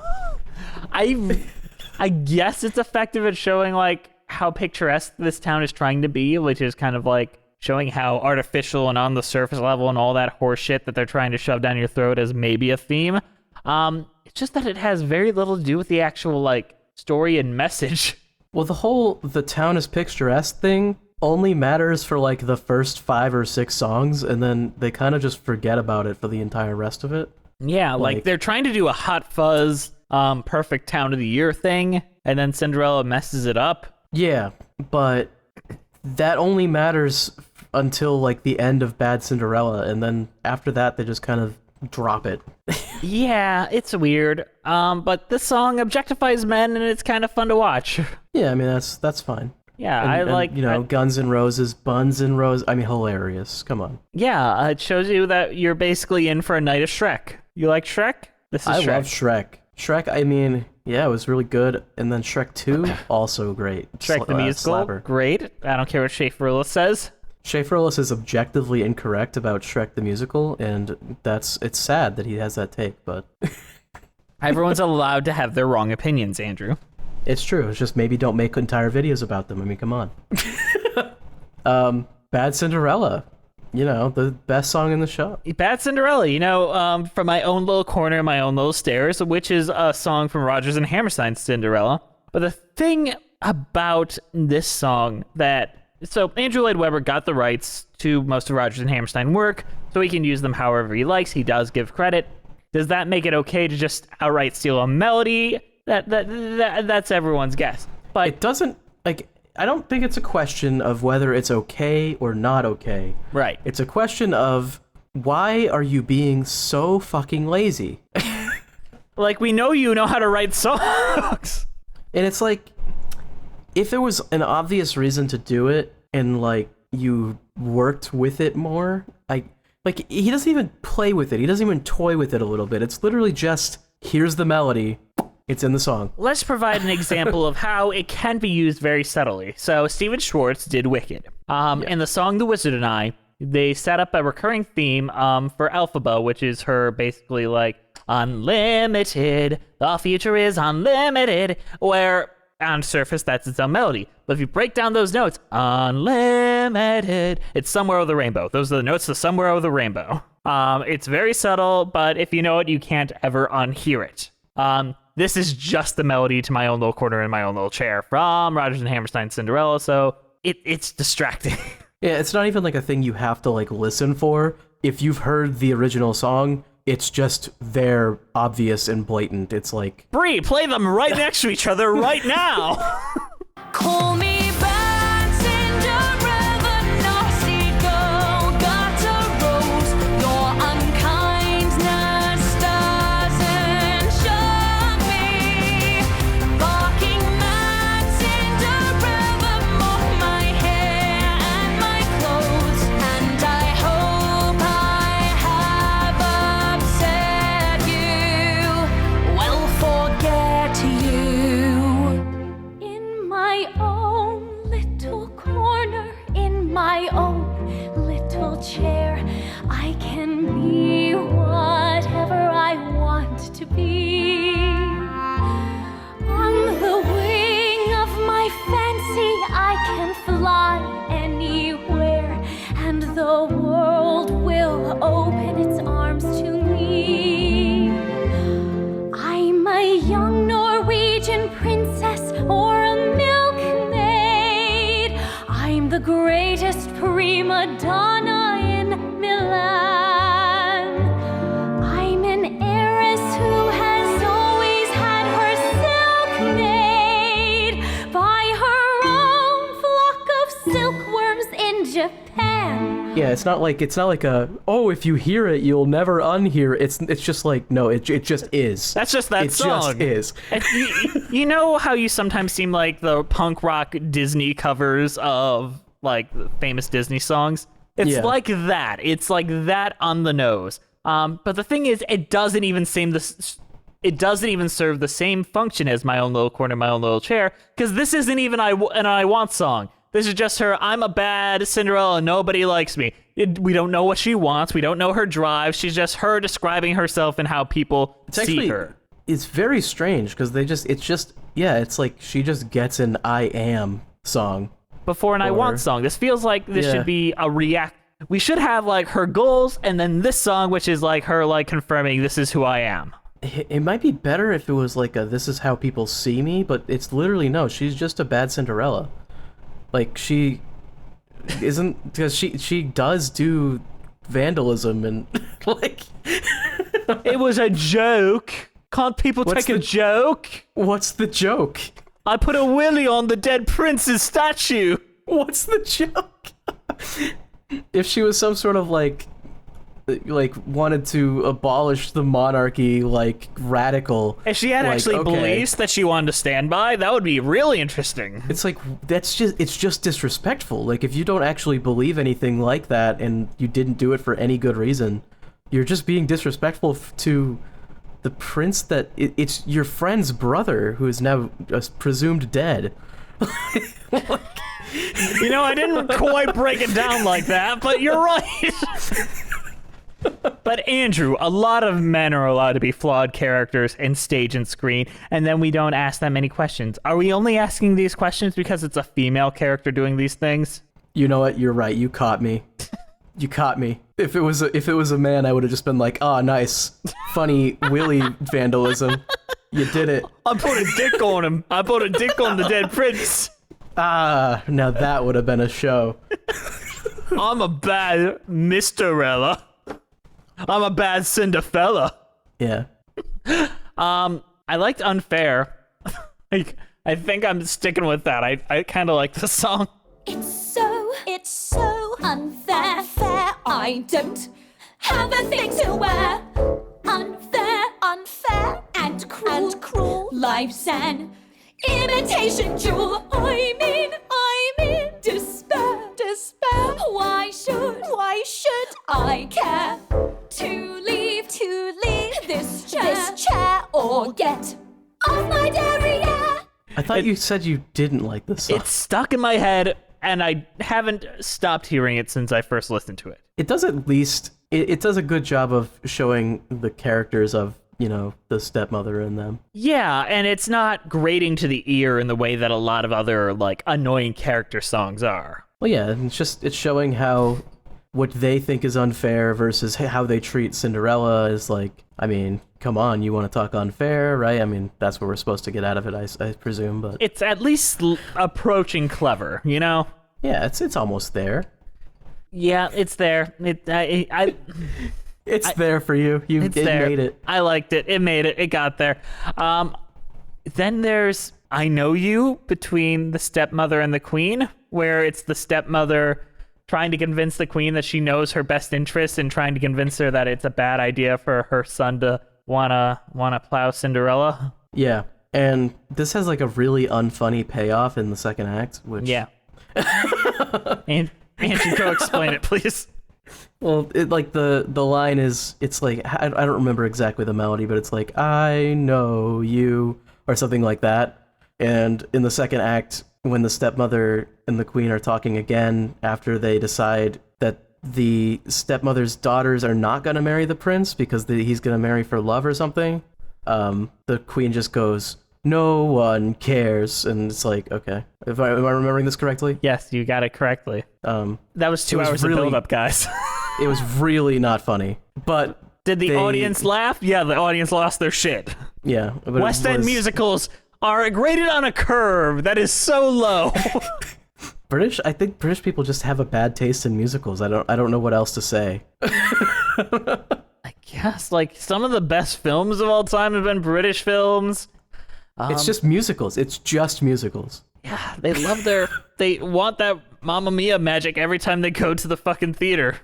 guess it's effective at showing like how picturesque this town is trying to be, which is kind of like showing how artificial and on the surface level and all that horse shit that they're trying to shove down your throat as maybe a theme. It's just that it has very little to do with the actual like story and message. Well, the town is picturesque thing only matters for like the first 5 or 6 songs, and then they kind of just forget about it for the entire rest of it. Yeah, like they're trying to do a Hot Fuzz, perfect town of the year thing, and then Cinderella messes it up. Yeah, but that only matters until like the end of Bad Cinderella, and then after that they just kind of drop it. Yeah, it's weird. But this song objectifies men, and it's kind of fun to watch. Yeah, I mean that's fine. Yeah, And, Guns N' Roses, Buns and Roses. I mean, hilarious. Come on. Yeah, it shows you that you're basically in for a night of Shrek. You like Shrek? This is I Shrek. love Shrek. Shrek, I mean, yeah, it was really good. And then Shrek 2, also great. Shrek the musical, Slapper. great. I don't care what Schaefer says. Schaeferless is objectively incorrect about Shrek the Musical, and it's sad that he has that take, but Everyone's allowed to have their wrong opinions, Andrew. it's true. It's just maybe don't make entire videos about them. I mean, come on. Bad Cinderella. You know, the best song in the show. Bad Cinderella, from my own little corner, my own little stairs, which is a song from Rodgers and Hammerstein's Cinderella. But the thing about this song so Andrew Lloyd Webber got the rights to most of Rodgers and Hammerstein work, so he can use them however he likes. He does give credit. Does that make it okay to just outright steal a melody? That's everyone's guess. But It doesn't, like, I don't think it's a question of whether it's okay or not okay. right. It's a question of why are you being so fucking lazy? Like, we know you know how to write songs. And it's like, if there was an obvious reason to do it and like you worked with it more, like he doesn't even play with it. He doesn't even toy with it a little bit. It's literally just, here's the melody. It's in the song. Let's provide an example of how it can be used very subtly. So Stephen Schwartz did Wicked. In the song The Wizard and I, they set up a recurring theme for Elphaba, which is her basically like, unlimited, the future is unlimited, where on surface that's its own melody. But if you break down those notes, unlimited, it's Somewhere Over the Rainbow. Those are the notes to Somewhere Over the Rainbow. It's very subtle, but if you know it, you can't ever unhear it. This is just the melody to My Own Little Corner in My Own Little Chair from Rodgers and Hammerstein's Cinderella, so it's distracting. Yeah, it's not even like a thing you have to like listen for. If you've heard the original song, it's just there, obvious and blatant. It's like, Bree, play them right next to each other right now. Call me bad Cinderella, naughty girl, got a rose. Your unkindness doesn't shock me. Barking mad Cinderella, mock my hair and my clothes, and I hope I have upset you. Well, forget you. In my own little corner, in my own little chair, I can be whatever I want to be. On the wing of my fancy, I can fly anywhere, and the world will open its arms to me. I'm a young Norwegian princess or a milkmaid. I'm the greatest prima donna in Milan. I'm an heiress who has always had her silk made by her own flock of silkworms in Japan. yeah, it's not like a, oh, if you hear it, you'll never unhear it. It's just like, no, it just is. That's just that it song. just is. And you know how you sometimes seem like the punk rock Disney covers of like famous Disney songs? It's Yeah. like that. It's like that on the nose. But the thing is, it doesn't even serve the same function as My Own Little Corner, My Own Little Chair, because this isn't even an I Want song. This is just her, I'm a bad Cinderella, nobody likes me. We don't know what she wants. We don't know her drive. She's just her describing herself and how people see her. It's very strange because it's like she just gets an I Am song. Before an I Want song. This feels like this Yeah. should be a react. We should have like her goals and then this song, which is like her like confirming this is who I am. It might be better if it was like a this is how people see me, but it's literally no, she's just a bad Cinderella. Like she isn't, because she does do vandalism and like It was a joke. Can't people What's take a the- joke? what's the joke? I put a willy on the dead prince's statue. What's the joke? If she was some sort of like wanted to abolish the monarchy, like radical. If she had like, actually okay. beliefs that she wanted to stand by, that would be really interesting. It's like it's just disrespectful. Like if you don't actually believe anything like that and you didn't do it for any good reason, you're just being disrespectful to the prince that it's your friend's brother who is now presumed dead. You know, I didn't quite break it down like that, but you're right. But Andrew, a lot of men are allowed to be flawed characters in stage and screen, and then we don't ask them any questions. Are we only asking these questions because it's a female character doing these things? You know what? You're right. You caught me. You caught me. If it was a man, I would have just been like, "Ah, nice, funny willy vandalism. You did it." I put a dick on him. I put a dick on the dead prince. Ah, now that would have been a show. I'm a bad Misterella. I'm a bad Cinderella. Yeah. I liked Unfair. I think I'm sticking with that. I kind of like the song. It's so unfair, fair. I don't have a thing to wear. Unfair, and cruel. Life's an imitation jewel. I'm in despair. Why should I care to leave this chair or get off my derriere? I thought you said you didn't like this song. It's stuck in my head, and I haven't stopped hearing it since I first listened to it. It does at least, it does a good job of showing the characters of, you know, the stepmother in them. Yeah, and it's not grating to the ear in the way that a lot of other, like, annoying character songs are. Well, yeah, it's showing how what they think is unfair versus how they treat Cinderella is like, I mean, come on, you want to talk unfair, right? I mean, that's what we're supposed to get out of it, I presume, but... It's at least approaching clever, you know? Yeah, it's almost there. Yeah, it's there. It's there for you. It made it. I liked it. It made it. It got there. Then there's I Know You between the stepmother and the queen, where it's the stepmother trying to convince the queen that she knows her best interests and trying to convince her that it's a bad idea for her son to wanna plow Cinderella. Yeah, and this has like a really unfunny payoff in the second act, which... Yeah. And Andrew, go explain it, please. Well, it like the line is, it's like, I don't remember exactly the melody, but it's like, I know you, or something like that. And in the second act, when the stepmother and the queen are talking again after they decide that the stepmother's daughters are not going to marry the prince because he's going to marry for love or something, the queen just goes, "No one cares," and it's like, okay, am I remembering this correctly? Yes, you got it correctly. That was 2 hours of build-up, guys. It was really not funny, but did the audience laugh? Yeah, the audience lost their shit. Yeah, but West End musicals are graded on a curve that is so low. I think British people just have a bad taste in musicals. I don't know what else to say. I guess like some of the best films of all time have been British films. It's just musicals. It's just musicals. Yeah, they want that Mamma Mia magic every time they go to the fucking theater.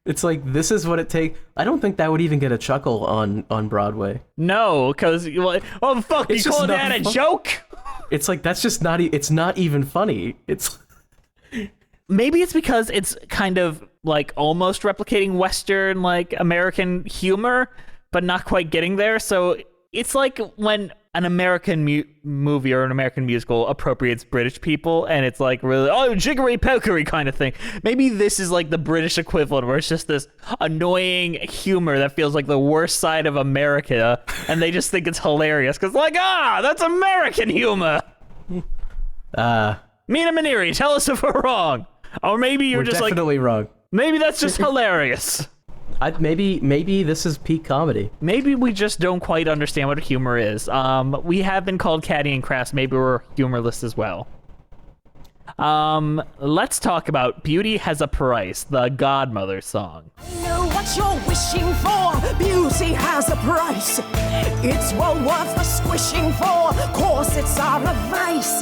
It's like, this is what it takes. I don't think that would even get a chuckle on Broadway. No, because, oh, fuck, you call that a joke? It's like, that's just not, it's not even funny. It's... Maybe it's because it's kind of, like, almost replicating Western, like, American humor, but not quite getting there. So it's like when an American movie or an American musical appropriates British people, and it's like really, oh, jiggery pokery kind of thing. Maybe this is like the British equivalent, where it's just this annoying humor that feels like the worst side of America, and they just think it's hilarious because, like, that's American humor. Mina Maneri, tell us if we're wrong, or maybe you're just definitely wrong. Maybe that's just hilarious. Maybe this is peak comedy. Maybe we just don't quite understand what humor is. We have been called catty and crass. Maybe we're humorless as well. Let's talk about Beauty Has a Price, the Godmother song. I know what you're wishing for. Beauty has a price. It's well worth the squishing for. Corsets are a vice.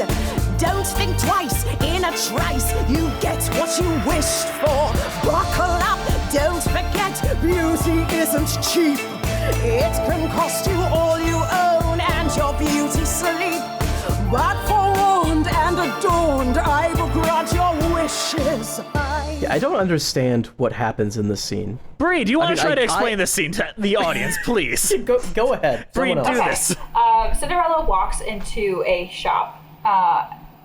Don't think twice. In a trice, you get what you wished for. Buckle up. Don't forget, beauty isn't cheap. It can cost you all you own and your beauty sleep. But forewarned and adorned, I will grant your wishes. Yeah, I don't understand what happens in this scene. Bree, do you want to try to explain this scene to the audience, please? Go ahead. Bree, do this. Cinderella walks into a shop,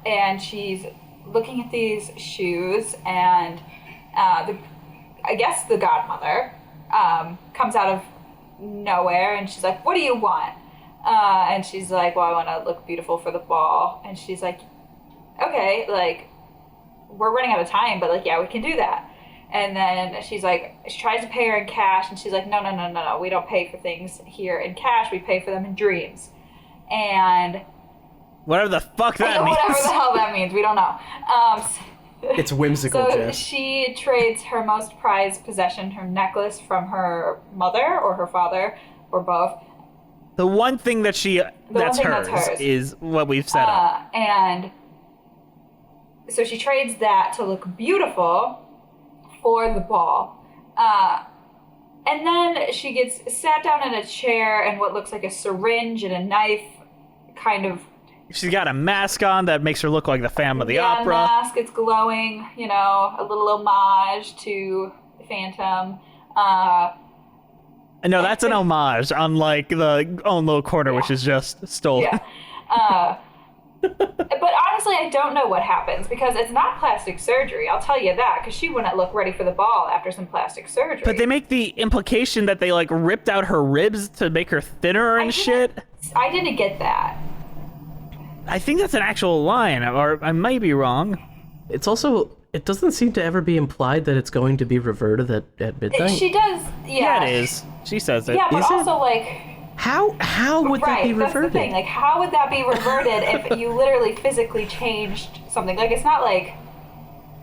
and she's looking at these shoes, and I guess the godmother comes out of nowhere, and she's like, what do you want? And she's like, well, I want to look beautiful for the ball. And she's like, okay, like, we're running out of time, but like, yeah, we can do that. And then she's like, she tries to pay her in cash, and she's like, no, we don't pay for things here in cash, we pay for them in dreams. And whatever the fuck that means. Whatever the hell that means, we don't know. It's whimsical, so Jess. she trades her most prized possession, her necklace, from her mother or her father, or both. The one thing that's hers is what we've set up. And so she trades that to look beautiful for the ball. And then she gets sat down in a chair, and what looks like a syringe and a knife kind of... She's got a mask on that makes her look like the Phantom of the Opera. Yeah, mask, it's glowing, you know, a little homage to the Phantom. No, that's an homage, unlike the own little quarter, which is just stolen. Yeah. But honestly, I don't know what happens, because it's not plastic surgery, I'll tell you that, because she wouldn't look ready for the ball after some plastic surgery. But they make the implication that they, like, ripped out her ribs to make her thinner and shit. I didn't get that. I think that's an actual line, or I might be wrong. It's also, it doesn't seem to ever be implied that it's going to be reverted at midnight. She does, yeah. Yeah, it is. She says it. Yeah, but Is it? also, like... How would that be Right, that's the reverted? thing. Like, how would that be reverted if you literally physically changed something? Like, it's not like...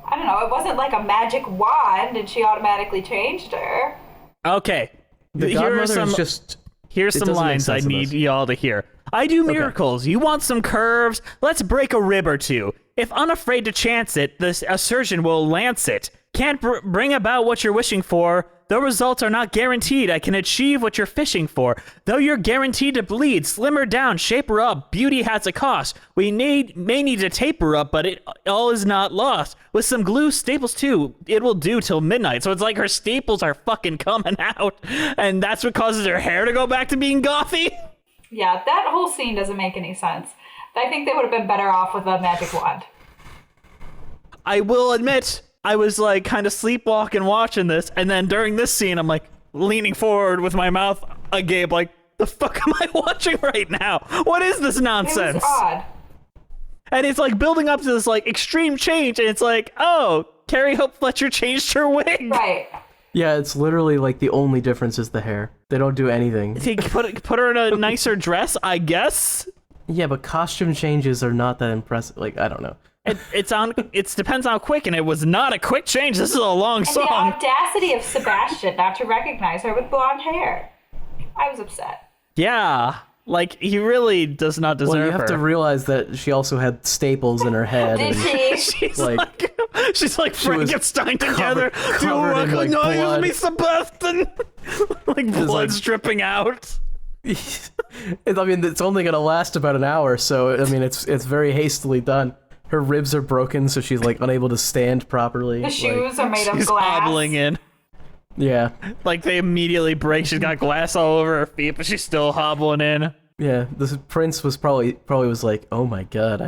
I don't know, it wasn't like a magic wand and she automatically changed her. Okay. The godmother is just... Here's it some doesn't make lines I sense in need this. y'all to hear. I do miracles. You want some curves? Let's break a rib or two. If unafraid to chance it, a surgeon will lance it. Can't bring about what you're wishing for. Though results are not guaranteed, I can achieve what you're fishing for. Though you're guaranteed to bleed, slim her down, shape her up. Beauty has a cost. We may need to taper up, but it all is not lost. With some glue, staples too, it will do till midnight. So it's like her staples are fucking coming out, and that's what causes her hair to go back to being gothy. Yeah, that whole scene doesn't make any sense. I think they would have been better off with a magic wand. I will admit, I was like kind of sleepwalking watching this, and then during this scene, I'm like leaning forward with my mouth agape, like, the fuck am I watching right now? What is this nonsense? It was odd. And it's like building up to this like extreme change, and it's like, oh, Carrie Hope Fletcher changed her wig. Right. Yeah, it's literally like the only difference is the hair. They don't do anything. He put her in a nicer dress, I guess. Yeah, but costume changes are not that impressive. Like, I don't know. It depends how quick, and it was not a quick change. This is a long And the song. audacity of Sebastian not to recognize her with blonde hair. I was upset. Yeah, like he really does not deserve Well, you have her. to realize that she also had staples in her head. Did and, she? She's like Frankenstein together. covered Do you in, like, recognize blood. me, Sebastian? Like blood's like- dripping out. I mean, it's only gonna last about an hour, so I mean, it's very hastily done. Her ribs are broken, so she's like unable to stand properly. The shoes are made of She's glass. hobbling in. Yeah, Like they immediately break. She's got glass all over her feet, but she's still hobbling in. yeah. This prince was probably was like, oh my god,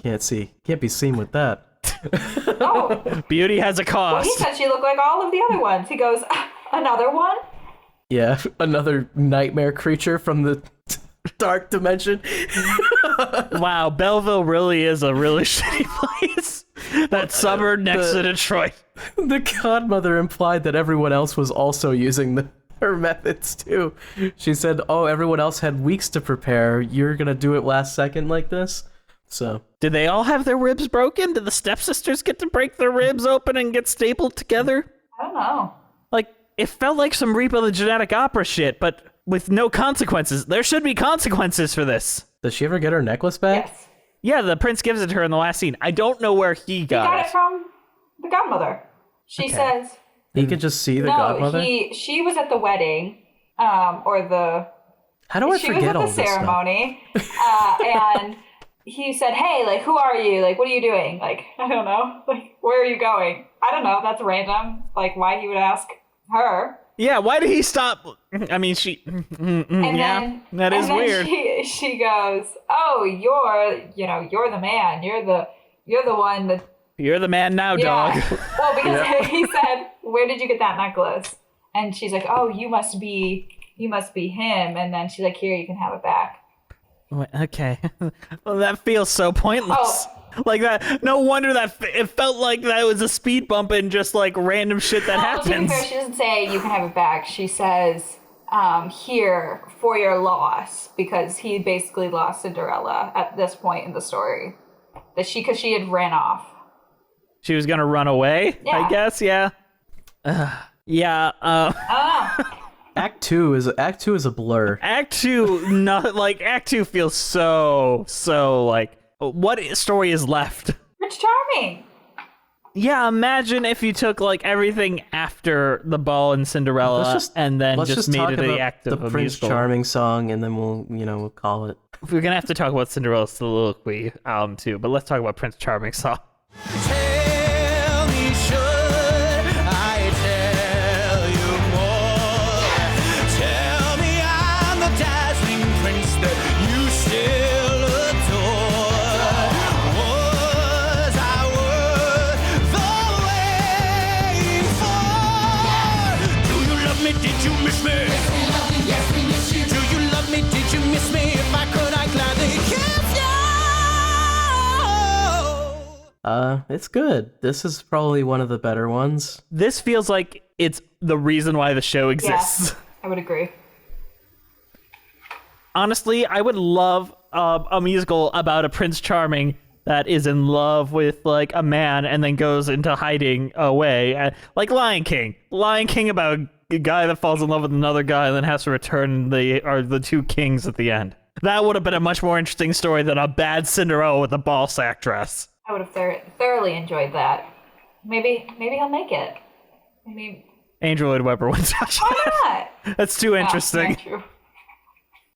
can't be seen with that. Oh, Beauty has a he cost. said she looked like all of the other ones. He goes, another one? Yeah, another nightmare creature from the dark dimension. Wow, Belleville really is a really shitty place. That suburb next to Detroit. The godmother implied that everyone else was also using her methods too. She said, "Oh, everyone else had weeks to prepare. You're gonna do it last second like this." So, Did they all have their ribs broken? Did the stepsisters get to break their ribs open and get stapled together? I don't know. Like, it felt like some Reap of the Genetic Opera shit, but with no consequences. There should be consequences for this. does she ever get her necklace back? Yes. Yeah, the prince gives it to her in the last scene. I don't know where he He got, got it from the godmother. She says, He could just see the no, godmother. she was at the wedding, or the... How do I she was forget at all the this stuff? ceremony, and he said, hey, like, who are you? Like, what are you doing? Like, I don't know. Like, where are you going? I don't know. That's random. Like, why he would ask her. Yeah, why did he stop? I mean, she. That is weird. She goes, "Oh, you're the man. You're the one that." You're the man now, dog. Well, because he said, "Where did you get that necklace?" And she's like, "Oh, you must be him." And then she's like, "Here, you can have it back." Okay. Well, that feels so pointless. Oh. Like that. No wonder that it felt like that was a speed bump and just like random shit that happens. To be fair, she doesn't say you can have it back. She says, "Here for your loss," because he basically lost Cinderella at this point in the story. Because she had ran off. She was gonna run away. Yeah. I guess. Yeah. Yeah. Act 2 is a blur. Act 2 feels so like. What story is left? Prince Charming. Yeah, imagine if you took like everything after the ball and Cinderella and then just made it the act of the a Prince musical. Charming song, and then we'll call it. We're gonna have to talk about Cinderella's soliloquy album too, but let's talk about Prince Charming's song. Tell me, should I tell you more? Tell me I'm the dazzling prince that you still adore. Was I worth the waiting for? Do you love me? Did you miss me? Yes, we love you, yes, we miss you. Do you love me? Did you miss me? If I could, I'd gladly kiss you. It's good. This is probably one of the better ones. This feels like it's the reason why the show exists. Yeah, I would agree. Honestly, I would love a musical about a Prince Charming that is in love with like a man and then goes into hiding away, like Lion King. Lion King about a guy that falls in love with another guy and then has to return the two kings at the end. That would have been a much more interesting story than a bad Cinderella with a ball sack dress. I would have thoroughly enjoyed that. Maybe he'll make it. Maybe. Andrew Lloyd Webber would touch Why that. not? That's too interesting. Yeah, true.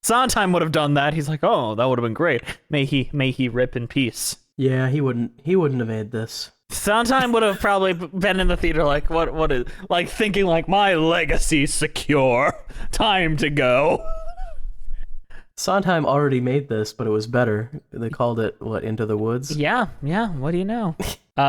Sondheim would have done that. He's like, oh, that would have been great. May he rip in peace. Yeah, he wouldn't have made this. Sondheim would have probably been in the theater like, what is, like thinking like, my legacy's secure. Time to go. Sondheim already made this, but it was better. They called it, Into the Woods? Yeah, what do you know?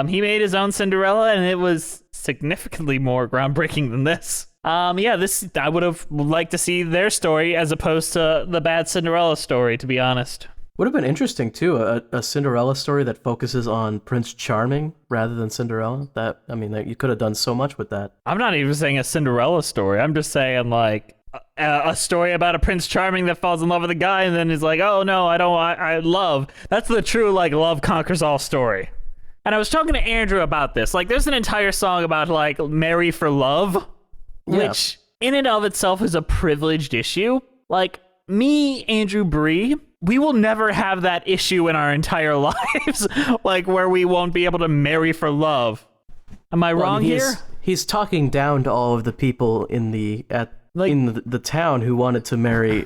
He made his own Cinderella, and it was significantly more groundbreaking than this. This I would have liked to see their story as opposed to the bad Cinderella story, to be honest. Would have been interesting, too, a Cinderella story that focuses on Prince Charming rather than Cinderella. You could have done so much with that. I'm not even saying a Cinderella story. I'm just saying, like, a story about a Prince Charming that falls in love with a guy and then is like, oh no, I love. That's the true, like, love conquers all story. And I was talking to Andrew about this. Like, there's an entire song about, like, marry for love, which in and of itself is a privileged issue. Like, me, Andrew Bree, we will never have that issue in our entire lives, like, where we won't be able to marry for love. Am I wrong here? He's talking down to all of the people in the town who wanted to marry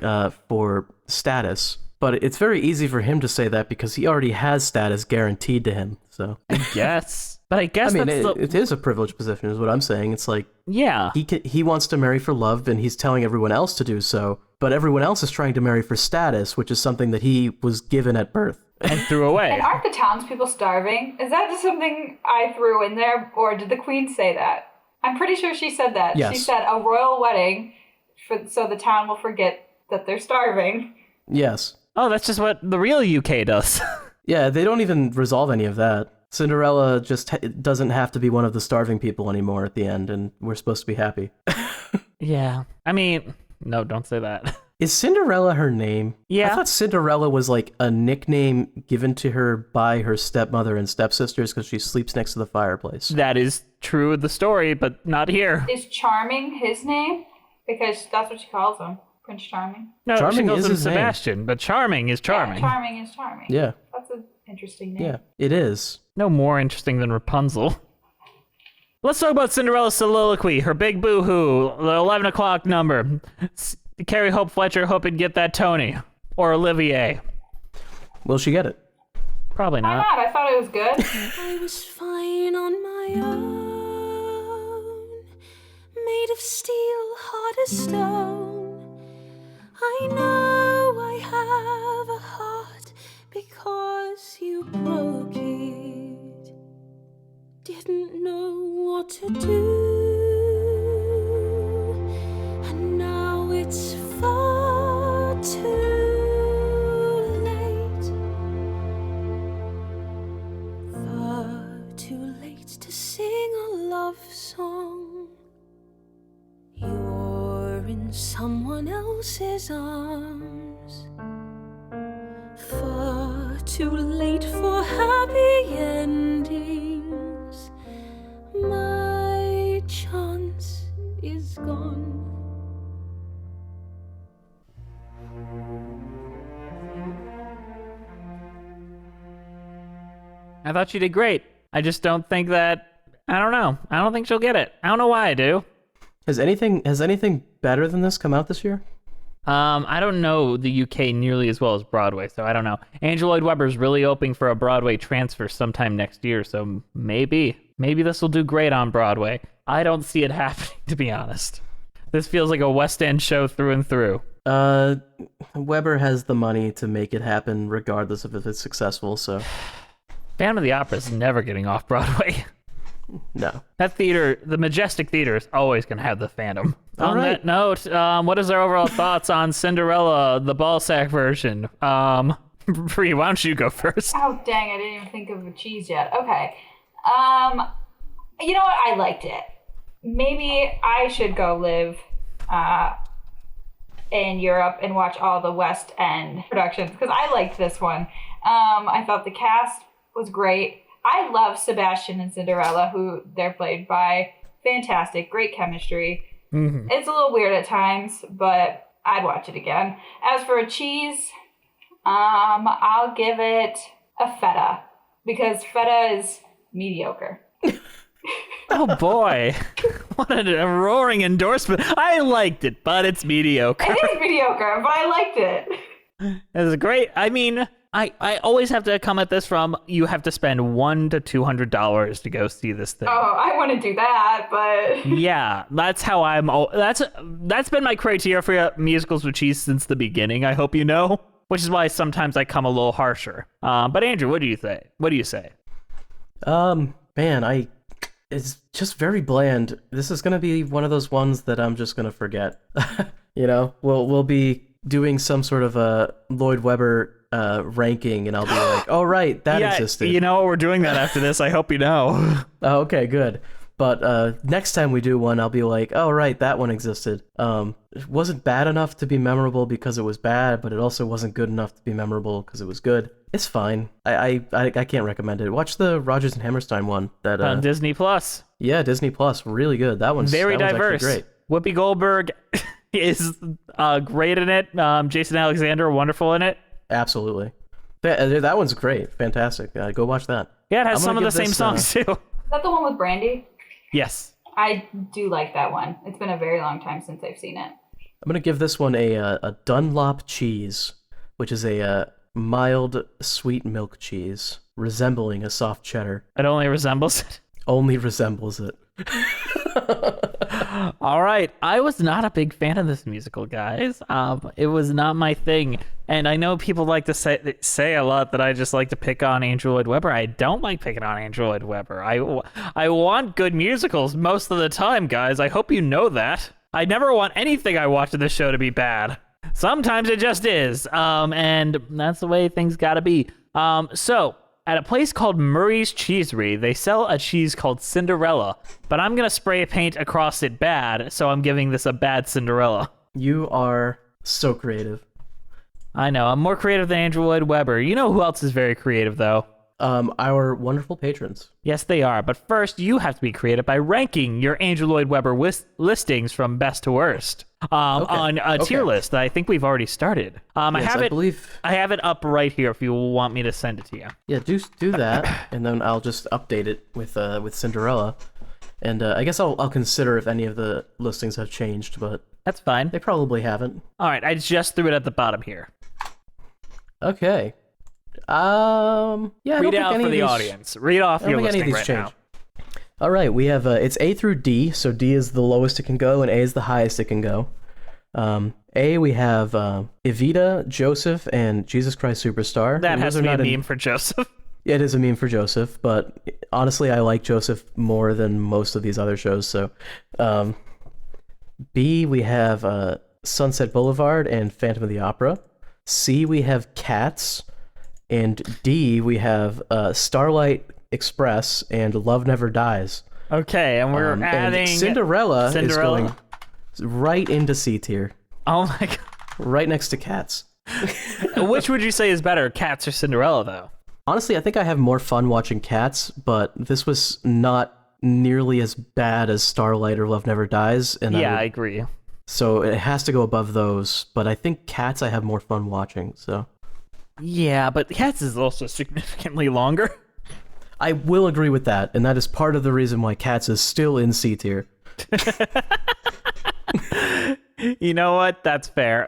for status, but it's very easy for him to say that because he already has status guaranteed to him. So yes, but I guess it is a privileged position, is what I'm saying. It's like he wants to marry for love, and he's telling everyone else to do so, but everyone else is trying to marry for status, which is something that he was given at birth and threw away. And aren't the townspeople starving? Is that just something I threw in there, or did the queen say that? I'm pretty sure she said that. Yes. She said a royal wedding, so the town will forget that they're starving. Yes. Oh, that's just what the real UK does. Yeah, they don't even resolve any of that. Cinderella just doesn't have to be one of the starving people anymore at the end, and we're supposed to be happy. Yeah. I mean, no, don't say that. Is Cinderella her name? Yeah. I thought Cinderella was like a nickname given to her by her stepmother and stepsisters because she sleeps next to the fireplace. That is true of the story, but not here. Is Charming his name? Because that's what she calls him, Prince Charming. No, Charming she calls is him his name. Sebastian, but Charming is Charming. Yeah, Charming is Charming. Yeah. That's an interesting name. Yeah, it is. No more interesting than Rapunzel. Let's talk about Cinderella's soliloquy, her big boo-hoo, the 11 o'clock number. Carrie Hope Fletcher hoping to get that Tony. Or Olivier. Will she get it? Probably Why not. not? I thought it was good. I was fine on my own. made of steel, hard as stone. I know I have a heart because you broke it. Didn't know what to do, and now it's far too late. Far too late to sing a love song. You're in someone else's arms. Far too late for happy endings. My chance is gone. I thought she did great. I just don't think that. I don't know. I don't think she'll get it. I don't know why I do. Has anything better than this come out this year? I don't know the UK nearly as well as Broadway, so I don't know. Andrew Lloyd Webber's really hoping for a Broadway transfer sometime next year, so maybe this will do great on Broadway. I don't see it happening, to be honest. This feels like a West End show through and through. Webber has the money to make it happen regardless of if it's successful, so... Phantom of the Opera is never getting off Broadway. No. That theater, the Majestic Theater, is always going to have the Phantom. All on right. that note, what is our overall thoughts on Cinderella, the ball sack version? Bree, why don't you go first? Oh, dang, I didn't even think of a cheese yet. Okay. You know what? I liked it. Maybe I should go live in Europe and watch all the West End productions, because I liked this one. I thought the cast was great. I love Sebastian and Cinderella, who they're played by. Fantastic, great chemistry. Mm-hmm. It's a little weird at times, but I'd watch it again. As for a cheese, I'll give it a feta, because feta is mediocre. Oh boy, what a roaring endorsement. I liked it, but it's mediocre. It is mediocre, but I liked it. It's great. I mean, I always have to come at this from, you have to spend $100 to $200 to go see this thing. Oh, I want to do that, but... Yeah, that's how that's been my criteria for musicals with cheese since the beginning, I hope you know. Which is why sometimes I come a little harsher. But Andrew, what do you say? Man, it's just very bland. This is gonna be one of those ones that I'm just gonna forget. You know, we'll be doing some sort of a Lloyd Webber ranking, and I'll be like, "Oh right, that existed." You know, we're doing that after this. I hope you know. Oh, okay, good. But next time we do one, I'll be like, "Oh right, that one existed." It wasn't bad enough to be memorable because it was bad, but it also wasn't good enough to be memorable because it was good. It's fine. I can't recommend it. Watch the Rodgers and Hammerstein one. That on Disney Plus. Yeah, Disney Plus, really good. That one's very diverse. Great. Whoopi Goldberg is great in it. Jason Alexander, wonderful in it. Absolutely. That one's great. Fantastic. Go watch that. Yeah, it has some of the same songs too. Is that the one with Brandy? Yes. I do like that one. It's been a very long time since I've seen it. I'm going to give this one a Dunlop cheese, which is a mild sweet milk cheese, resembling a soft cheddar. It only resembles it? Only resembles it. All right. I was not a big fan of this musical, guys. It was not my thing. And I know people like to say a lot that I just like to pick on Andrew Lloyd Webber. I don't like picking on Andrew Lloyd Webber. I want good musicals most of the time, guys. I hope you know that. I never want anything I watch in this show to be bad. Sometimes it just is. And that's the way things gotta be. So, at a place called Murray's Cheesery, they sell a cheese called Cinderella, but I'm gonna spray paint across it bad, so I'm giving this a bad Cinderella. You are so creative. I know, I'm more creative than Andrew Lloyd Webber. You know who else is very creative, though? Our wonderful patrons. Yes, they are. But first, you have to be creative by ranking your Andrew Lloyd Webber listings from best to worst on a tier list that I think we've already started. Yes, I have it up right here if you want me to send it to you. Yeah, do that, and then I'll just update it with Cinderella. And I guess I'll consider if any of the listings have changed, but that's fine. They probably haven't. All right, I just threw it at the bottom here. Okay. Yeah. Read out for the audience. Read off your listing right now. All right, we have it's A through D, so D is the lowest it can go, and A is the highest it can go. A, we have Evita, Joseph, and Jesus Christ Superstar. That And has those to are be a not meme for Joseph. Yeah, it is a meme for Joseph, but honestly, I like Joseph more than most of these other shows. So, B, we have Sunset Boulevard and Phantom of the Opera. C, we have Cats. And D, we have Starlight Express and Love Never Dies. Okay, and we're adding... And Cinderella is Cinderella? going right into C tier. Oh my god. Right next to Cats. Which would you say is better, Cats or Cinderella, though? Honestly, I think I have more fun watching Cats, but this was not nearly as bad as Starlight or Love Never Dies. And I agree. So it has to go above those, but I think Cats I have more fun watching, so... Yeah, but Cats is also significantly longer. I will agree with that, and that is part of the reason why Cats is still in C tier. You know what? That's fair.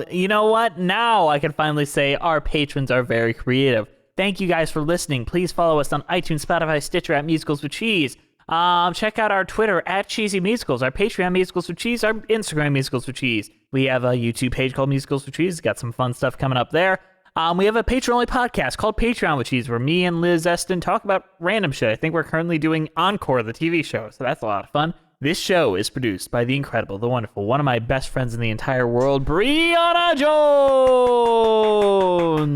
You know what? Now I can finally say our patrons are very creative. Thank you guys for listening. Please follow us on iTunes, Spotify, Stitcher at Musicals with Cheese. Check out our Twitter at Cheesy Musicals, our Patreon Musicals with Cheese, our Instagram Musicals with Cheese. We have a YouTube page called Musicals with Cheese. Got some fun stuff coming up there. We have a Patreon-only podcast called Patreon with Cheese, where me and Liz Eston talk about random shit. I think we're currently doing Encore, the TV show, so that's a lot of fun. This show is produced by the incredible, the wonderful, one of my best friends in the entire world, Brianna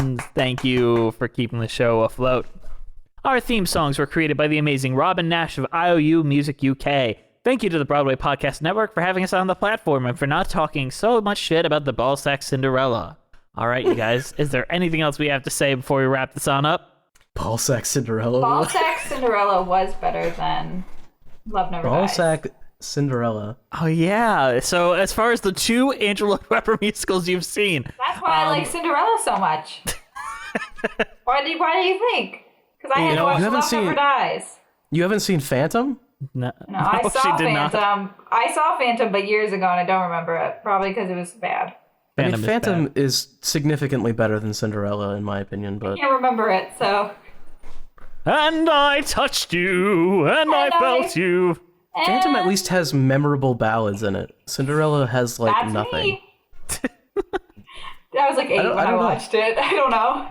Jones. Thank you for keeping the show afloat. Our theme songs were created by the amazing Robin Nash of IOU Music UK. Thank you to the Broadway Podcast Network for having us on the platform and for not talking so much shit about the ballsack Cinderella. All right, you guys, is there anything else we have to say before we wrap this on up? Ballsack Cinderella. Ballsack Cinderella was better than Love Never Dies. Ballsack Cinderella. Oh, yeah. So as far as the two Andrew Lloyd Webber musicals you've seen. That's why I like Cinderella so much. Why do you think? Because I had to watch Love Never Dies. You haven't seen Phantom? No, I saw she did not. Phantom. I saw Phantom, but years ago, and I don't remember it. Probably because it was bad. Phantom is significantly better than Cinderella, in my opinion, but... I can't remember it, so... And I touched you, and I felt you. Phantom at least has memorable ballads in it. Cinderella has, like, That's nothing. Me. I was like 8 when I watched it. I don't know.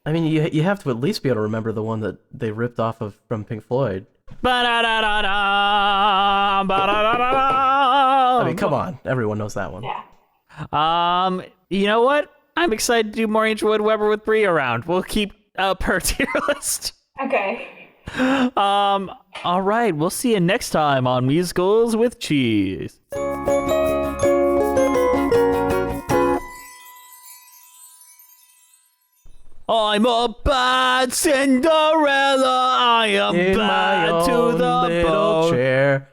I mean, you have to at least be able to remember the one that they ripped off of from Pink Floyd. I mean, come on. Everyone knows that one. Yeah. You know what? I'm excited to do more Andrew Lloyd Webber with Brie around. We'll keep up her tier list. Okay. All right. We'll see you next time on Musicals with Cheese. I'm a bad Cinderella. I am In bad my to own the little bone. chair.